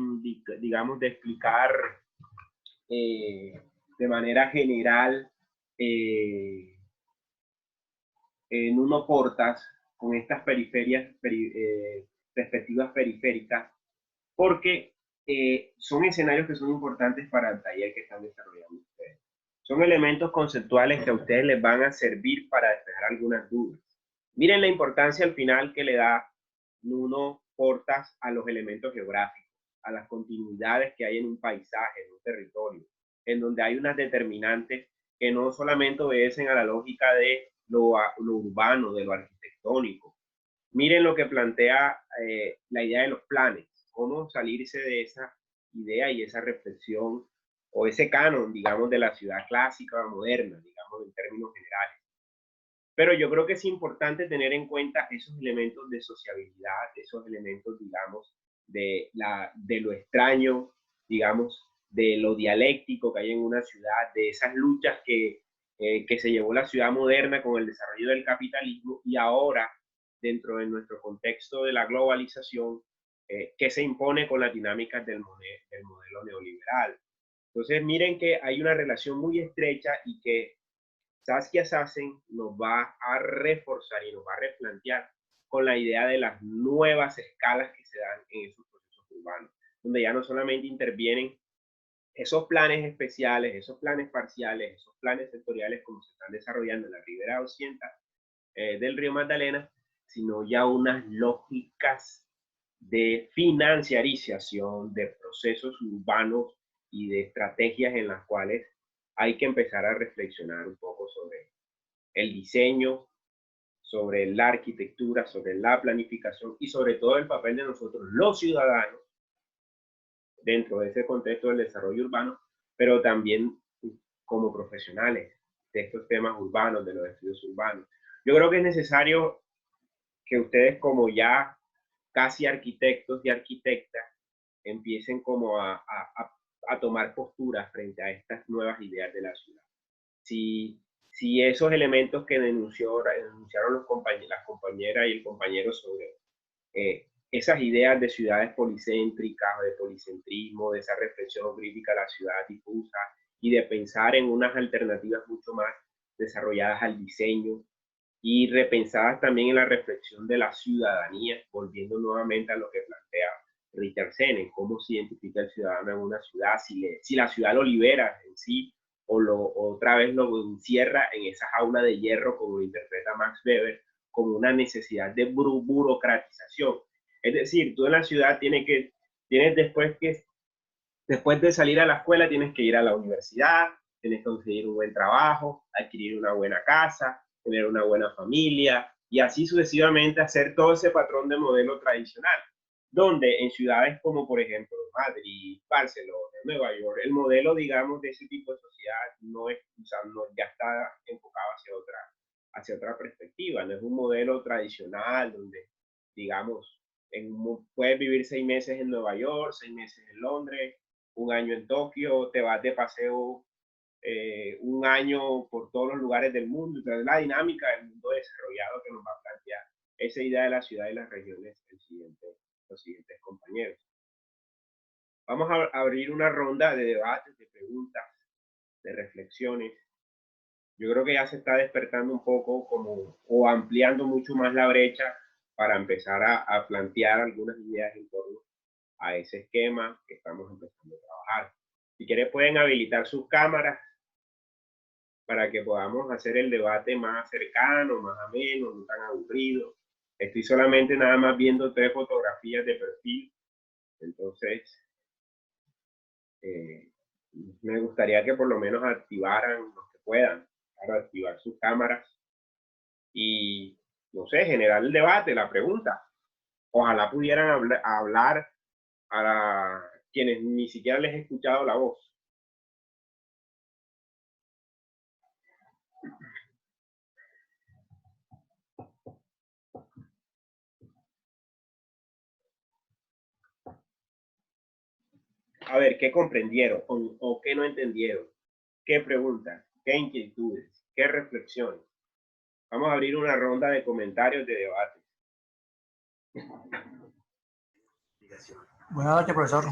digamos, de explicar de manera general en Nuno Portas con estas perspectivas periféricas, porque son escenarios que son importantes para el taller que están desarrollando ustedes. Son elementos conceptuales que a ustedes les van a servir para despejar algunas dudas. Miren la importancia al final que le da Nuno Portas a los elementos geográficos, a las continuidades que hay en un paisaje, en un territorio, en donde hay unas determinantes que no solamente obedecen a la lógica de lo urbano, de lo arquitectónico. Miren lo que plantea la idea de los planes, cómo salirse de esa idea y esa reflexión o ese canon, digamos, de la ciudad clásica o moderna, digamos, en términos generales. Pero yo creo que es importante tener en cuenta esos elementos de sociabilidad, esos elementos, digamos, de lo extraño, digamos, de lo dialéctico que hay en una ciudad, de esas luchas que se llevó la ciudad moderna con el desarrollo del capitalismo y ahora, dentro de nuestro contexto de la globalización, que se impone con las dinámicas del modelo neoliberal. Entonces, miren que hay una relación muy estrecha y que Saskia Sassen nos va a reforzar y nos va a replantear con la idea de las nuevas escalas que se dan en esos procesos urbanos, donde ya no solamente intervienen esos planes especiales, esos planes parciales, esos planes sectoriales como se están desarrollando en la ribera occidental del río Magdalena, sino ya unas lógicas de financiarización de procesos urbanos y de estrategias en las cuales hay que empezar a reflexionar un poco sobre el diseño, sobre la arquitectura, sobre la planificación y sobre todo el papel de nosotros los ciudadanos dentro de ese contexto del desarrollo urbano, pero también como profesionales de estos temas urbanos, de los estudios urbanos. Yo creo que es necesario que ustedes como ya casi arquitectos y arquitectas empiecen como a tomar postura frente a estas nuevas ideas de la ciudad. Si esos elementos que denunciaron las compañeras y el compañero sobre esas ideas de ciudades policéntricas, de policentrismo, de esa reflexión crítica a la ciudad difusa y de pensar en unas alternativas mucho más desarrolladas al diseño y repensadas también en la reflexión de la ciudadanía, volviendo nuevamente a lo que plantea Richard Sennett, cómo se identifica el ciudadano en una ciudad, si la ciudad lo libera en sí, o otra vez lo encierra en esa jaula de hierro, como lo interpreta Max Weber, como una necesidad de burocratización. Es decir, tú en la ciudad tienes después de salir a la escuela, tienes que ir a la universidad, tienes que conseguir un buen trabajo, adquirir una buena casa, tener una buena familia, y así sucesivamente hacer todo ese patrón de modelo tradicional, donde en ciudades como, por ejemplo, Madrid, Barcelona, Nueva York, el modelo, digamos, de ese tipo de sociedad no es, o sea, no, ya está enfocado hacia otra perspectiva, no es un modelo tradicional donde, digamos, puedes vivir 6 meses en Nueva York, 6 meses en Londres, un año en Tokio, te vas de paseo un año por todos los lugares del mundo. Entonces, la dinámica del mundo desarrollado que nos va a plantear esa idea de la ciudad y las regiones los siguientes compañeros. Vamos a abrir una ronda de debates, de preguntas, de reflexiones. Yo creo que ya se está despertando un poco o ampliando mucho más la brecha para empezar a plantear algunas ideas en torno a ese esquema que estamos empezando a trabajar. Si quieren pueden habilitar sus cámaras para que podamos hacer el debate más cercano, más ameno, no tan aburrido. Estoy solamente nada más viendo 3 fotografías de perfil, entonces me gustaría que por lo menos activaran los que puedan, para activar sus cámaras y, no sé, generar el debate, la pregunta. Ojalá pudieran hablar a quienes ni siquiera les he escuchado la voz. A ver, ¿qué comprendieron o qué no entendieron? ¿Qué preguntas? ¿Qué inquietudes? ¿Qué reflexiones? Vamos a abrir una ronda de comentarios de debate. Buenas noches, profesor.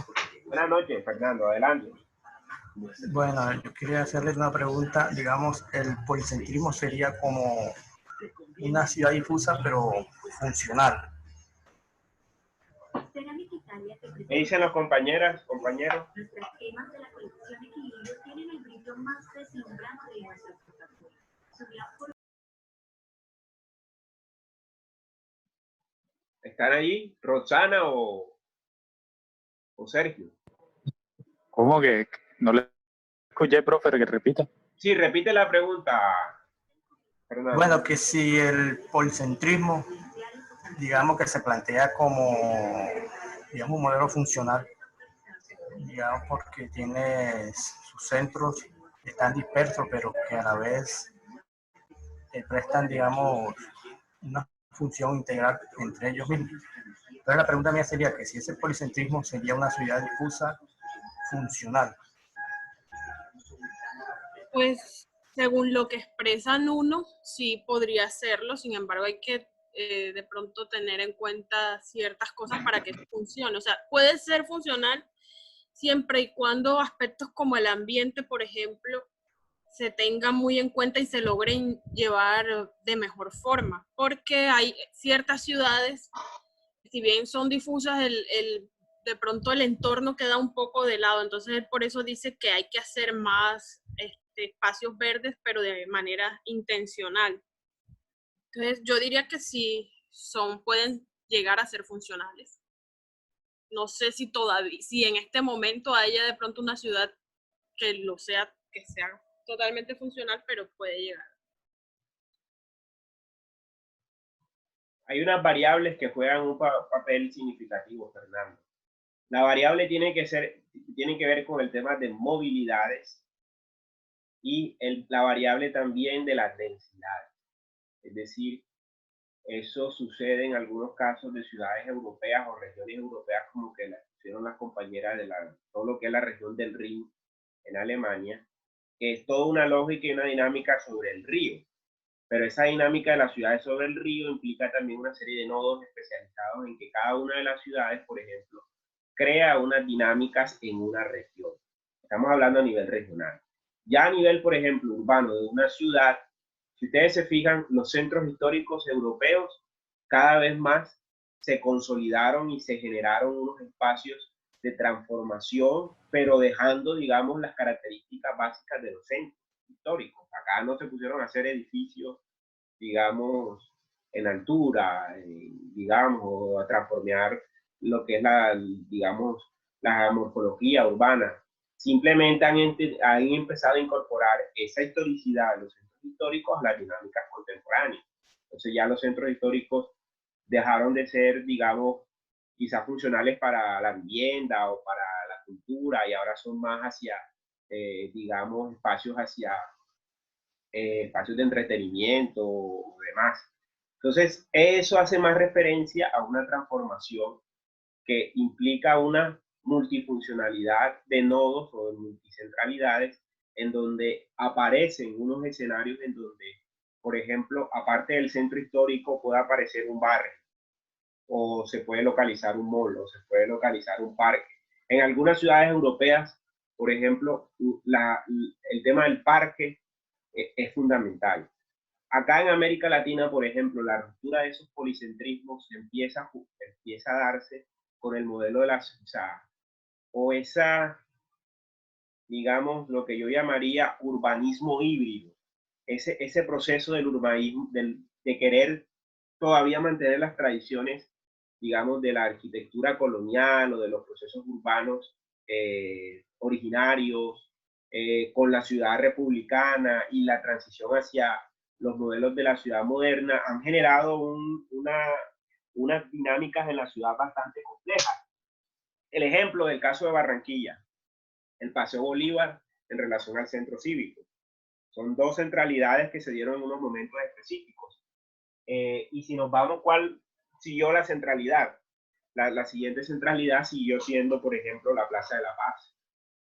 Buenas noches, Fernando. Adelante. Bueno, yo quería hacerles una pregunta. Digamos, el policentrismo sería como una ciudad difusa, pero funcional. ¿Qué dicen los compañeros? ¿Están ahí? ¿Roxana o Sergio? ¿Cómo que no le escuché, profe, que repita? Sí, repite la pregunta, Fernando. Bueno, que si el policentrismo, digamos que se plantea como, digamos, un modelo funcional, digamos, porque tiene sus centros, están dispersos, pero que a la vez prestan, digamos, una función integral entre ellos mismos. Entonces la pregunta mía sería que si ese policentrismo sería una ciudad difusa funcional. Pues según lo que expresan uno, sí podría serlo, sin embargo hay que de pronto tener en cuenta ciertas cosas para que funcione. O sea, puede ser funcional siempre y cuando aspectos como el ambiente, por ejemplo, se tengan muy en cuenta y se logren llevar de mejor forma, porque hay ciertas ciudades, si bien son difusas, de pronto el entorno queda un poco de lado, entonces él por eso dice que hay que hacer más espacios verdes, pero de manera intencional. Entonces yo diría que sí pueden llegar a ser funcionales. No sé si en este momento haya de pronto una ciudad que sea totalmente funcional, pero puede llegar. Hay unas variables que juegan un papel significativo, Fernando. La variable tiene que ver con el tema de movilidades y la variable también de las densidades. Es decir, eso sucede en algunos casos de ciudades europeas o regiones europeas, como que las pusieron las compañeras de todo lo que es la región del Rin en Alemania, que es toda una lógica y una dinámica sobre el río. Pero esa dinámica de las ciudades sobre el río implica también una serie de nodos especializados en que cada una de las ciudades, por ejemplo, crea unas dinámicas en una región. Estamos hablando a nivel regional. Ya a nivel, por ejemplo, urbano de una ciudad, si ustedes se fijan, los centros históricos europeos cada vez más se consolidaron y se generaron unos espacios de transformación, pero dejando, digamos, las características básicas de los centros históricos. Acá no se pusieron a hacer edificios, digamos, en altura, digamos, o a transformar lo que es digamos, la morfología urbana. Simplemente han empezado a incorporar esa historicidad de los centros históricos a las dinámicas contemporáneas. Entonces ya los centros históricos dejaron de ser, digamos, quizás funcionales para la vivienda o para la cultura, y ahora son más hacia, digamos, espacios de entretenimiento o demás. Entonces, eso hace más referencia a una transformación que implica una multifuncionalidad de nodos o de multicentralidades, en donde aparecen unos escenarios en donde, por ejemplo, aparte del centro histórico, puede aparecer un barrio, o se puede localizar un mall, o se puede localizar un parque. En algunas ciudades europeas, por ejemplo, el tema del parque es fundamental. Acá en América Latina, por ejemplo, la ruptura de esos policentrismos empieza a darse con el modelo de la ciudad, o esa, digamos, lo que yo llamaría urbanismo híbrido, ese proceso del urbanismo, de querer todavía mantener las tradiciones, digamos, de la arquitectura colonial o de los procesos urbanos originarios, con la ciudad republicana y la transición hacia los modelos de la ciudad moderna, han generado unas dinámicas en la ciudad bastante complejas. El ejemplo del caso de Barranquilla, el Paseo Bolívar en relación al centro cívico. Son dos centralidades que se dieron en unos momentos específicos. Y si nos vamos, ¿cuál siguió la centralidad? La siguiente centralidad siguió siendo, por ejemplo, la Plaza de la Paz.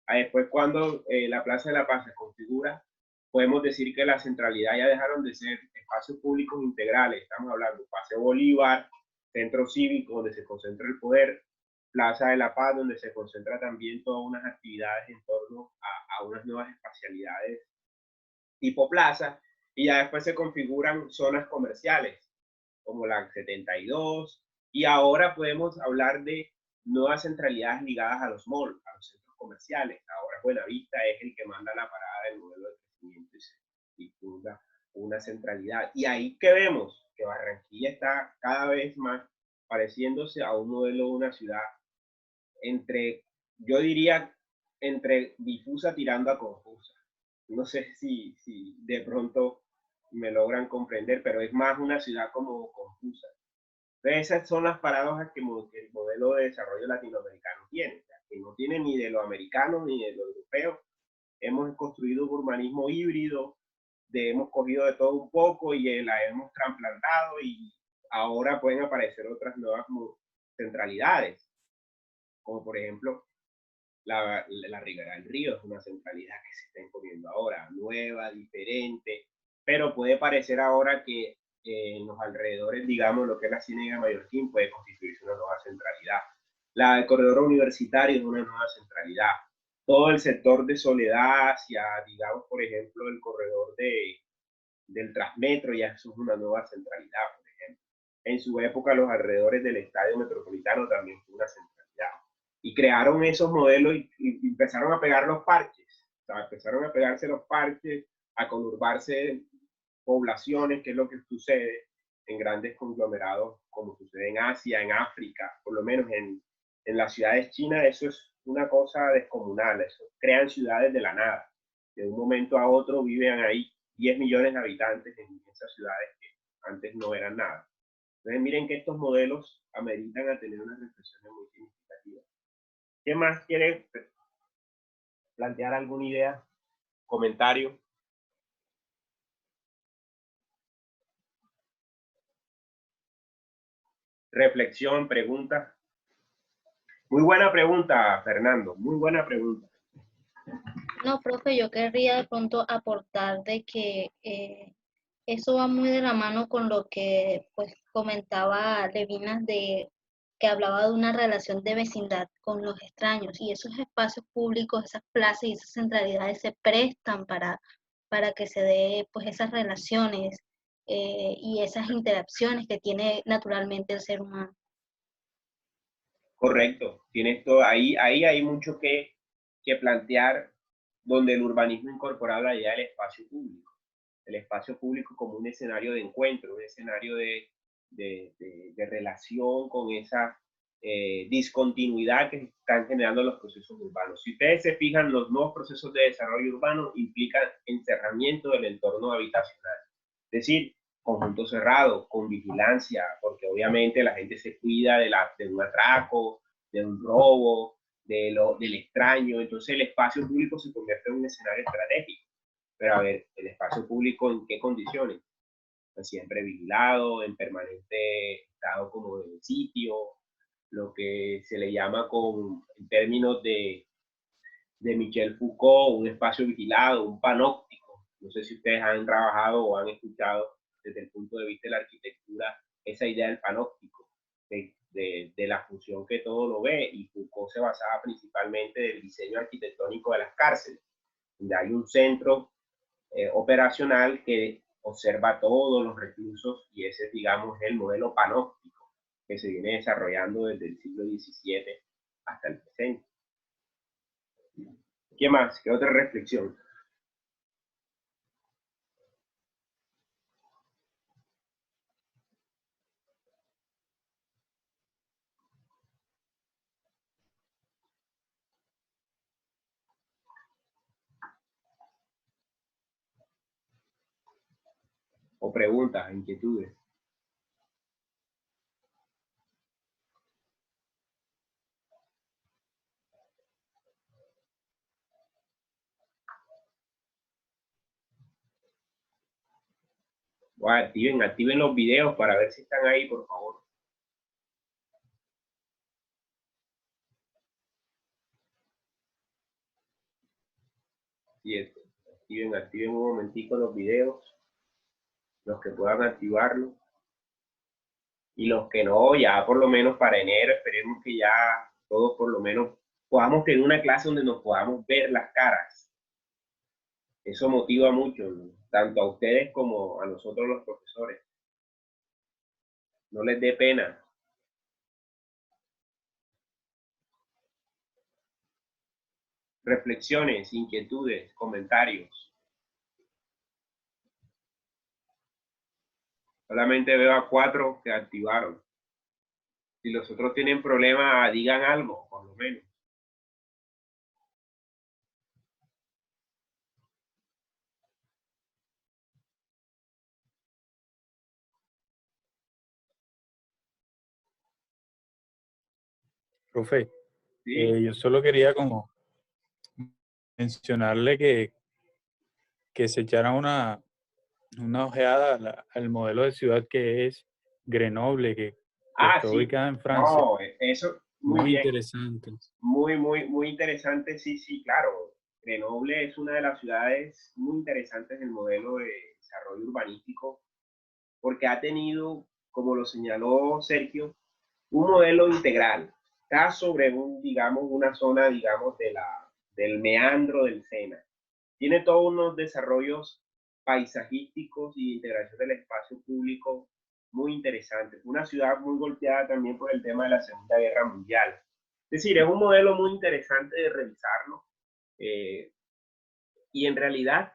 Después, cuando la Plaza de la Paz se configura, podemos decir que la centralidad ya dejaron de ser espacios públicos integrales. Estamos hablando de Paseo Bolívar, centro cívico donde se concentra el poder, Plaza de la Paz, donde se concentra también todas unas actividades en torno a unas nuevas espacialidades tipo plaza, y ya después se configuran zonas comerciales, como la 72, y ahora podemos hablar de nuevas centralidades ligadas a los malls, a los centros comerciales. Ahora Buenavista es el que manda la parada del modelo de crecimiento y se difunda una centralidad. Y ahí que vemos que Barranquilla está cada vez más pareciéndose a un modelo de una ciudad yo diría, entre difusa tirando a confusa. No sé si de pronto me logran comprender, pero es más una ciudad como confusa. Entonces, esas son las paradojas que el modelo de desarrollo latinoamericano tiene, o sea, que no tiene ni de lo americano ni de lo europeo. Hemos construido un urbanismo híbrido, hemos cogido de todo un poco y la hemos trasplantado, y ahora pueden aparecer otras nuevas centralidades, como por ejemplo la Ribera del Río. Es una centralidad que se está imponiendo ahora, nueva, diferente, pero puede parecer ahora que en los alrededores, digamos, lo que es la Ciénaga de Mallorquín, puede constituirse una nueva centralidad. El corredor universitario es una nueva centralidad. Todo el sector de Soledad hacia, digamos, por ejemplo, el corredor del Transmetro, ya eso es una nueva centralidad, por ejemplo. En su época, los alrededores del Estadio Metropolitano también fue una centralidad. Y crearon esos modelos y empezaron a pegar los parches. O sea, empezaron a pegarse los parches, a conurbarse poblaciones, que es lo que sucede en grandes conglomerados, como sucede en Asia, en África, por lo menos en las ciudades chinas. Eso es una cosa descomunal. Eso crean ciudades de la nada. De un momento a otro viven ahí 10 millones de habitantes en esas ciudades que antes no eran nada. Entonces, miren que estos modelos ameritan a tener unas reflexiones muy significativas. ¿Qué más quiere plantear? ¿Alguna idea? ¿Comentario? ¿Reflexión? ¿Pregunta? Muy buena pregunta, Fernando. Muy buena pregunta. No, profe, yo querría de pronto aportar de que eso va muy de la mano con lo que pues comentaba Levinas, que hablaba de una relación de vecindad con los extraños, y esos espacios públicos, esas plazas y esas centralidades se prestan para que se dé pues esas relaciones y esas interacciones que tiene naturalmente el ser humano. Correcto, tienes todo, ahí hay mucho que plantear, donde el urbanismo incorpora la idea del espacio público. El espacio público como un escenario de encuentro, un escenario de relación con esa discontinuidad que están generando los procesos urbanos. Si ustedes se fijan, los nuevos procesos de desarrollo urbano implican encerramiento del entorno habitacional. Es decir, conjunto cerrado, con vigilancia, porque obviamente la gente se cuida de un atraco, de un robo, del extraño. Entonces el espacio público se convierte en un escenario estratégico. Pero a ver, el espacio público, ¿en qué condiciones? Pues siempre vigilado, en permanente estado como de sitio, lo que se le llama en términos de Michel Foucault, un espacio vigilado, un panóptico. No sé si ustedes han trabajado o han escuchado desde el punto de vista de la arquitectura esa idea del panóptico, de la función que todo lo ve, y Foucault se basaba principalmente del diseño arquitectónico de las cárceles, donde hay un centro operacional que observa todos los reclusos, y ese es, digamos, el modelo panóptico que se viene desarrollando desde el siglo XVII hasta el presente. ¿Qué más? ¿Qué otra reflexión? O preguntas, inquietudes. O activen los videos para ver si están ahí, por favor. Sí, activen un momentico los videos, los que puedan activarlo. Y los que no, ya por lo menos para enero, esperemos que ya todos por lo menos podamos tener una clase donde nos podamos ver las caras. Eso motiva mucho, ¿no? Tanto a ustedes como a nosotros los profesores. No les dé pena. Reflexiones, inquietudes, comentarios. Solamente veo a 4 que activaron. Si los otros tienen problemas, digan algo, por lo menos. Profe, ¿Sí? yo solo quería como mencionarle que se echara una ojeada al modelo de ciudad que es Grenoble, que Ah, está sí. ubicada en Francia. No, eso, muy Muy bien. interesante. Muy interesante. Sí, sí, claro. Grenoble es una de las ciudades muy interesantes del modelo de desarrollo urbanístico, porque ha tenido, como lo señaló Sergio, un modelo integral. Está sobre digamos, una zona, digamos, del meandro del Sena. Tiene todos unos desarrollos paisajísticos y de integración del espacio público muy interesantes. Una ciudad muy golpeada también por el tema de la Segunda Guerra Mundial. Es decir, es un modelo muy interesante de revisarlo. Y en realidad,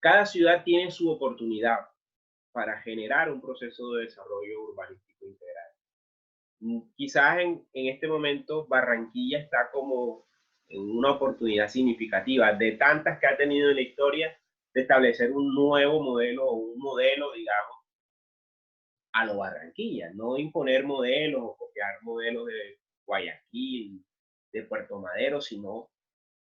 cada ciudad tiene su oportunidad para generar un proceso de desarrollo urbanístico integral. Quizás en este momento Barranquilla está como en una oportunidad significativa de tantas que ha tenido en la historia de establecer un nuevo modelo o un modelo, digamos, a lo Barranquilla, no imponer modelos o copiar modelos de Guayaquil, de Puerto Madero, sino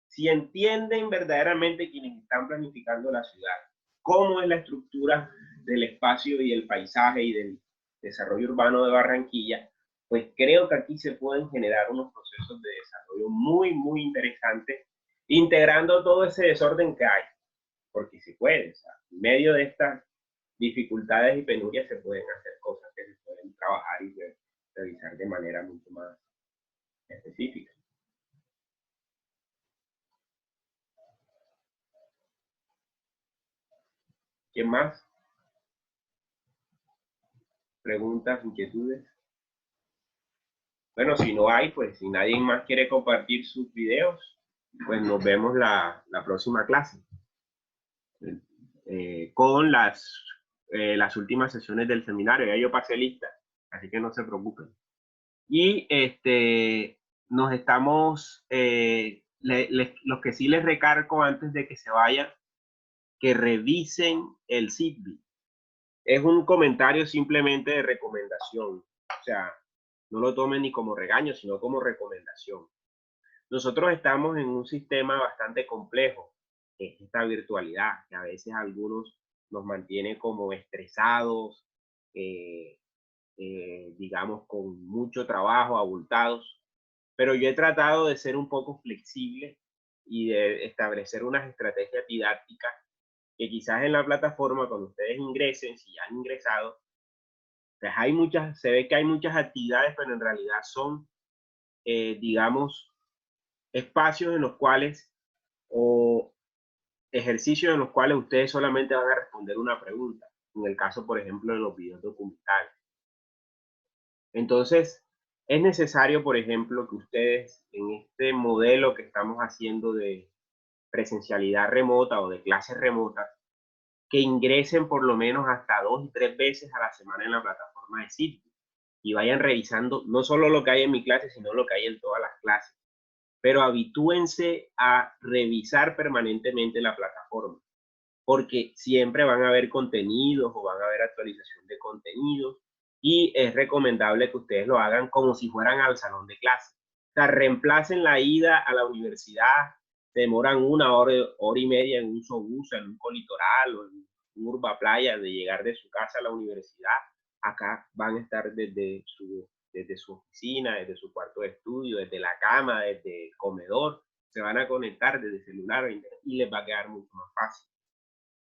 si entienden verdaderamente quienes están planificando la ciudad, cómo es la estructura del espacio y el paisaje y del desarrollo urbano de Barranquilla, pues creo que aquí se pueden generar unos procesos de desarrollo muy interesantes, integrando todo ese desorden que hay, porque se puede, o sea, en medio de estas dificultades y penurias se pueden hacer cosas que se pueden trabajar y realizar de manera mucho más específica. ¿Quién más? ¿Preguntas, inquietudes? Bueno, si no hay, pues si nadie más quiere compartir sus videos, pues nos vemos la próxima clase con las últimas sesiones del seminario. Ya yo pasé lista, así que no se preocupen. Y nos estamos, los que sí les recargo antes de que se vayan, que revisen el SIGBI. Es un comentario simplemente de recomendación. O sea, no lo tomen ni como regaño, sino como recomendación. Nosotros estamos en un sistema bastante complejo, que es esta virtualidad, que a veces algunos nos mantiene como estresados, digamos, con mucho trabajo, abultados. Pero yo he tratado de ser un poco flexible y de establecer unas estrategias didácticas que quizás en la plataforma, cuando ustedes ingresen, si ya han ingresado, pues se ve que hay muchas actividades, pero en realidad son, digamos, espacios en los cuales, o ejercicios en los cuales ustedes solamente van a responder una pregunta. En el caso, por ejemplo, de los videos documentales. Entonces, es necesario, por ejemplo, que ustedes en este modelo que estamos haciendo de presencialidad remota o de clases remotas, que ingresen por lo menos hasta 2 y 3 veces a la semana en la plataforma de Sitio y vayan revisando no solo lo que hay en mi clase, sino lo que hay en todas las clases. Pero habitúense a revisar permanentemente la plataforma, porque siempre van a haber contenidos o van a haber actualización de contenidos y es recomendable que ustedes lo hagan como si fueran al salón de clase. O sea, reemplacen la ida a la universidad, se demoran 1 hora, hora y media en un sobús, en un colitoral o en un urba playa de llegar de su casa a la universidad. Acá van a estar desde su oficina, desde su cuarto de estudio, desde la cama, desde el comedor, se van a conectar desde celular y les va a quedar mucho más fácil.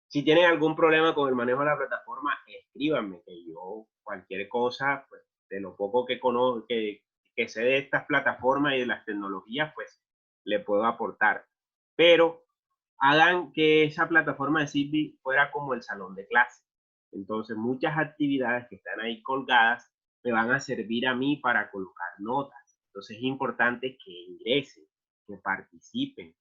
Si tienen algún problema con el manejo de la plataforma, escríbanme, que yo cualquier cosa, pues de lo poco que conozco, que sé de estas plataformas y de las tecnologías, pues le puedo aportar. Pero hagan que esa plataforma de Sitbit fuera como el salón de clase. Entonces, muchas actividades que están ahí colgadas me van a servir a mí para colocar notas. Entonces, es importante que ingresen, que participen,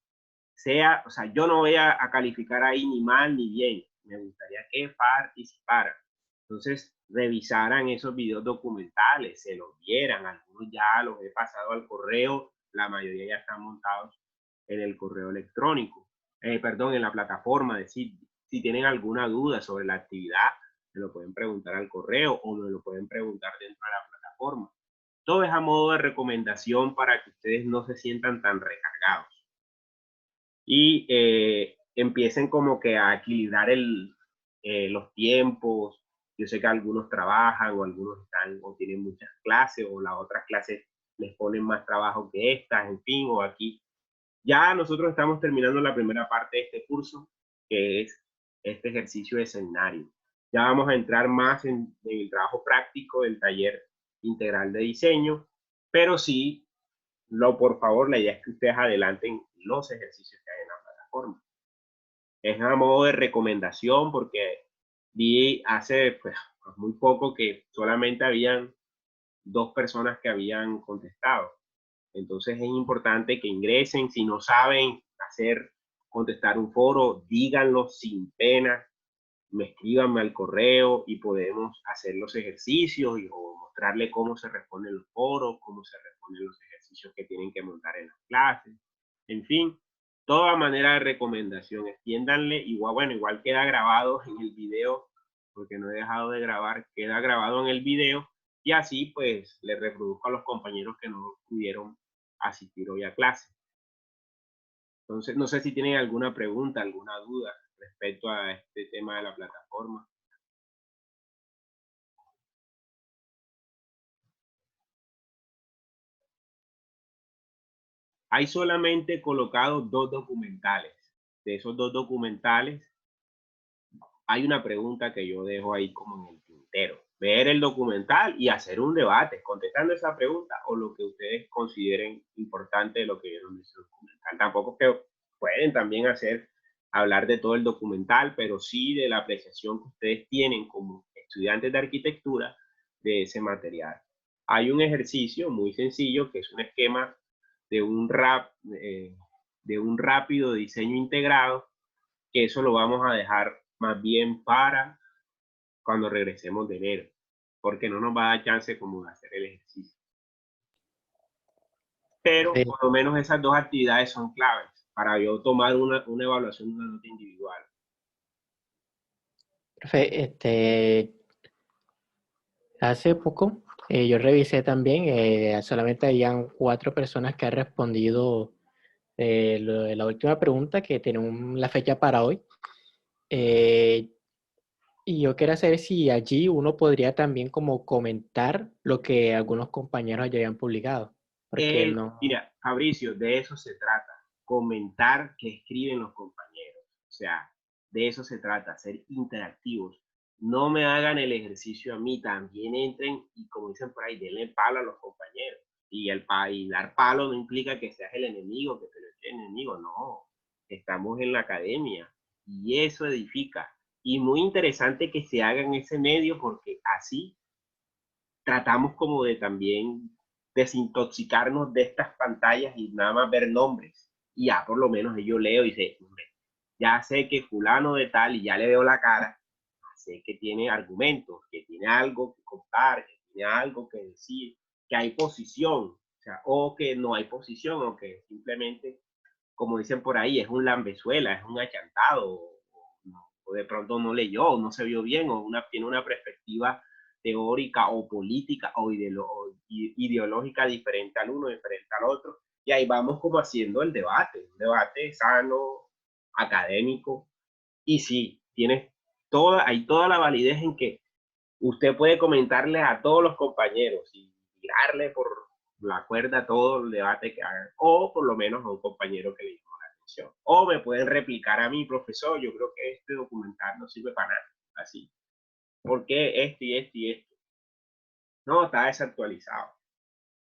o sea, yo no voy a calificar ahí ni mal ni bien, me gustaría que participaran. Entonces, revisaran esos videos documentales, se los vieran, algunos ya los he pasado al correo, la mayoría ya están montados en el correo electrónico, perdón, en la plataforma de Sitbit. Si tienen alguna duda sobre la actividad, me lo pueden preguntar al correo o me lo pueden preguntar dentro de la plataforma. Todo es a modo de recomendación para que ustedes no se sientan tan recargados y empiecen como que a equilibrar los tiempos. Yo sé que algunos trabajan o algunos están o tienen muchas clases o las otras clases les ponen más trabajo que estas, en fin, o aquí. Ya nosotros estamos terminando la primera parte de este curso, que es este ejercicio de seminario. Ya vamos a entrar más en el trabajo práctico del taller integral de diseño, pero sí, por favor, la idea es que ustedes adelanten los ejercicios que hay en la plataforma. Es a modo de recomendación porque vi hace pues, muy poco que solamente habían 2 personas que habían contestado. Entonces es importante que ingresen. Si no saben contestar un foro, díganlo sin pena, escríbanme al correo y podemos hacer los ejercicios o mostrarle cómo se responden los foros, cómo se responden los ejercicios que tienen que montar en las clases. En fin, toda manera de recomendación, extiéndanle. Igual, bueno, igual queda grabado en el video, porque no he dejado de grabar, queda grabado en el video y así pues le reproduzco a los compañeros que no pudieron asistir hoy a clase. Entonces, no sé si tienen alguna pregunta, alguna duda respecto a este tema de la plataforma. Hay solamente colocados 2 documentales. De esos 2 documentales, hay una pregunta que yo dejo ahí como en el tintero. Ver el documental y hacer un debate contestando esa pregunta o lo que ustedes consideren importante de lo que vieron en ese documental. Tampoco que pueden también hablar de todo el documental, pero sí de la apreciación que ustedes tienen como estudiantes de arquitectura de ese material. hay un ejercicio muy sencillo que es un esquema de un rápido diseño integrado, que eso lo vamos a dejar más bien para cuando regresemos de enero, porque no nos va a dar chance como de hacer el ejercicio. Pero Sí. por lo menos esas dos actividades son claves para yo tomar una evaluación de una nota individual. Profe, hace poco yo revisé también, solamente habían 4 personas que han respondido lo de la última pregunta, que tenemos la fecha para hoy. Y yo quería saber si allí uno podría también como comentar lo que algunos compañeros ya habían publicado. Porque no... Mira, Fabricio, de eso se trata, comentar qué escriben los compañeros. O sea, de eso se trata, ser interactivos. No me hagan el ejercicio a mí, también entren y, como dicen por ahí, denle palo a los compañeros. Y dar palo no implica que seas el enemigo, que te lo eches el enemigo, no. Estamos en la academia y eso edifica. Y muy interesante que se haga en ese medio, porque así tratamos como de también desintoxicarnos de estas pantallas y nada más ver nombres. Y ya por lo menos yo leo y sé, ya sé que fulano de tal, y ya le veo la cara, sé que tiene argumentos, que tiene algo que contar, que tiene algo que decir, que hay posición, o sea, o que no hay posición, o que simplemente, como dicen por ahí, es un lambezuela, es un achantado, o de pronto no leyó, no se vio bien, o tiene una perspectiva teórica o política o ideológica diferente al uno, diferente al otro. Y ahí vamos como haciendo el debate, un debate sano, académico. Y sí, hay toda la validez en que usted puede comentarle a todos los compañeros y tirarle por la cuerda todo el debate que hagan, o por lo menos a un compañero que le llamó la atención. O me pueden replicar a mí, profesor, yo creo que este documental no sirve para nada, así. ¿Por qué esto y esto y esto? No, está desactualizado.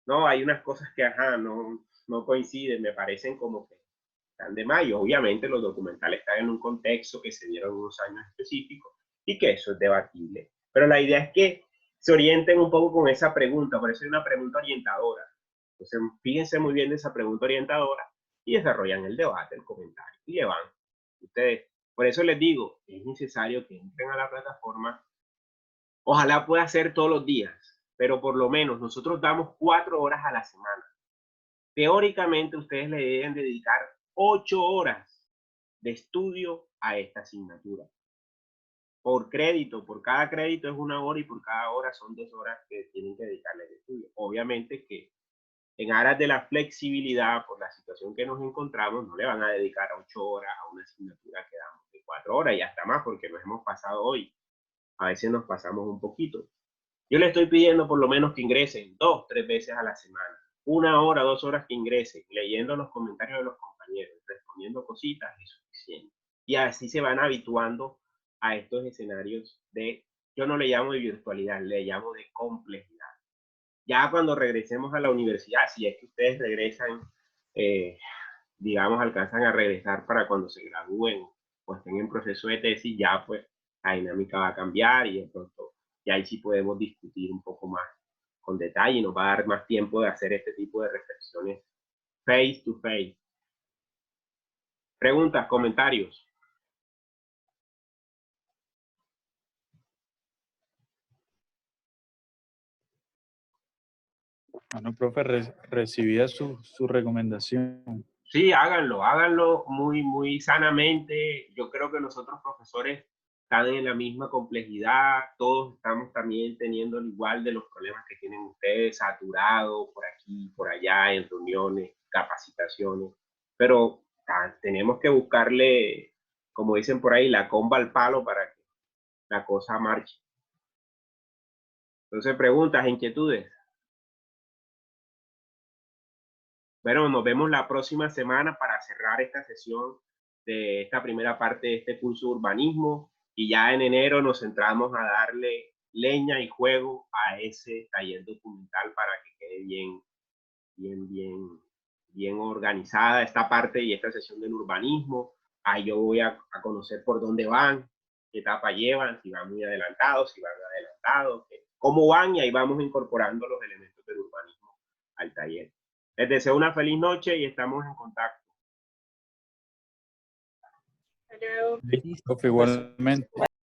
No, hay unas cosas que, no coinciden, me parecen como que están de mayo. Obviamente los documentales están en un contexto que se dieron unos años específicos y que eso es debatible. Pero la idea es que se orienten un poco con esa pregunta, por eso hay una pregunta orientadora. Entonces, fíjense muy bien de esa pregunta orientadora y desarrollan el debate, el comentario, y llevan ustedes. Por eso les digo, es necesario que entren a la plataforma. Ojalá pueda ser todos los días, pero por lo menos nosotros damos 4 horas a la semana. Teóricamente ustedes le deben dedicar 8 horas de estudio a esta asignatura. Por crédito, por cada crédito es 1 hora y por cada hora son 2 horas que tienen que dedicarle al estudio. Obviamente que en aras de la flexibilidad, por la situación que nos encontramos, no le van a dedicar 8 horas a una asignatura que damos de 4 horas y hasta más, porque nos hemos pasado hoy. A veces nos pasamos un poquito. Yo le estoy pidiendo por lo menos que ingresen 2, 3 veces a la semana. 1 hora, 2 horas que ingresen, leyendo los comentarios de los compañeros, respondiendo cositas, es suficiente. Y así se van habituando a estos escenarios yo no le llamo de virtualidad, le llamo de complejidad. Ya cuando regresemos a la universidad, si es que ustedes regresan, digamos, alcanzan a regresar para cuando se gradúen o estén en proceso de tesis, ya pues la dinámica va a cambiar y de pronto ya ahí sí podemos discutir un poco más con detalle y nos va a dar más tiempo de hacer este tipo de reflexiones face to face. Preguntas, comentarios. Bueno, profe, recibida su recomendación. Sí, háganlo muy sanamente. Yo creo que nosotros profesores están en la misma complejidad, todos estamos también teniendo igual de los problemas que tienen ustedes, saturados por aquí, por allá, en reuniones, capacitaciones, pero tenemos que buscarle, como dicen por ahí, la comba al palo para que la cosa marche. Entonces, preguntas, inquietudes. Bueno, nos vemos la próxima semana para cerrar esta sesión de esta primera parte de este curso de urbanismo y ya en enero nos centramos a darle leña y juego a ese taller documental para que quede bien organizada esta parte y esta sesión del urbanismo. Ahí yo voy a conocer por dónde van, qué etapa llevan, si van muy adelantados, si van adelantados, cómo van, y ahí vamos incorporando los elementos del urbanismo al taller. Les deseo una feliz noche y estamos en contacto. Listo, igualmente.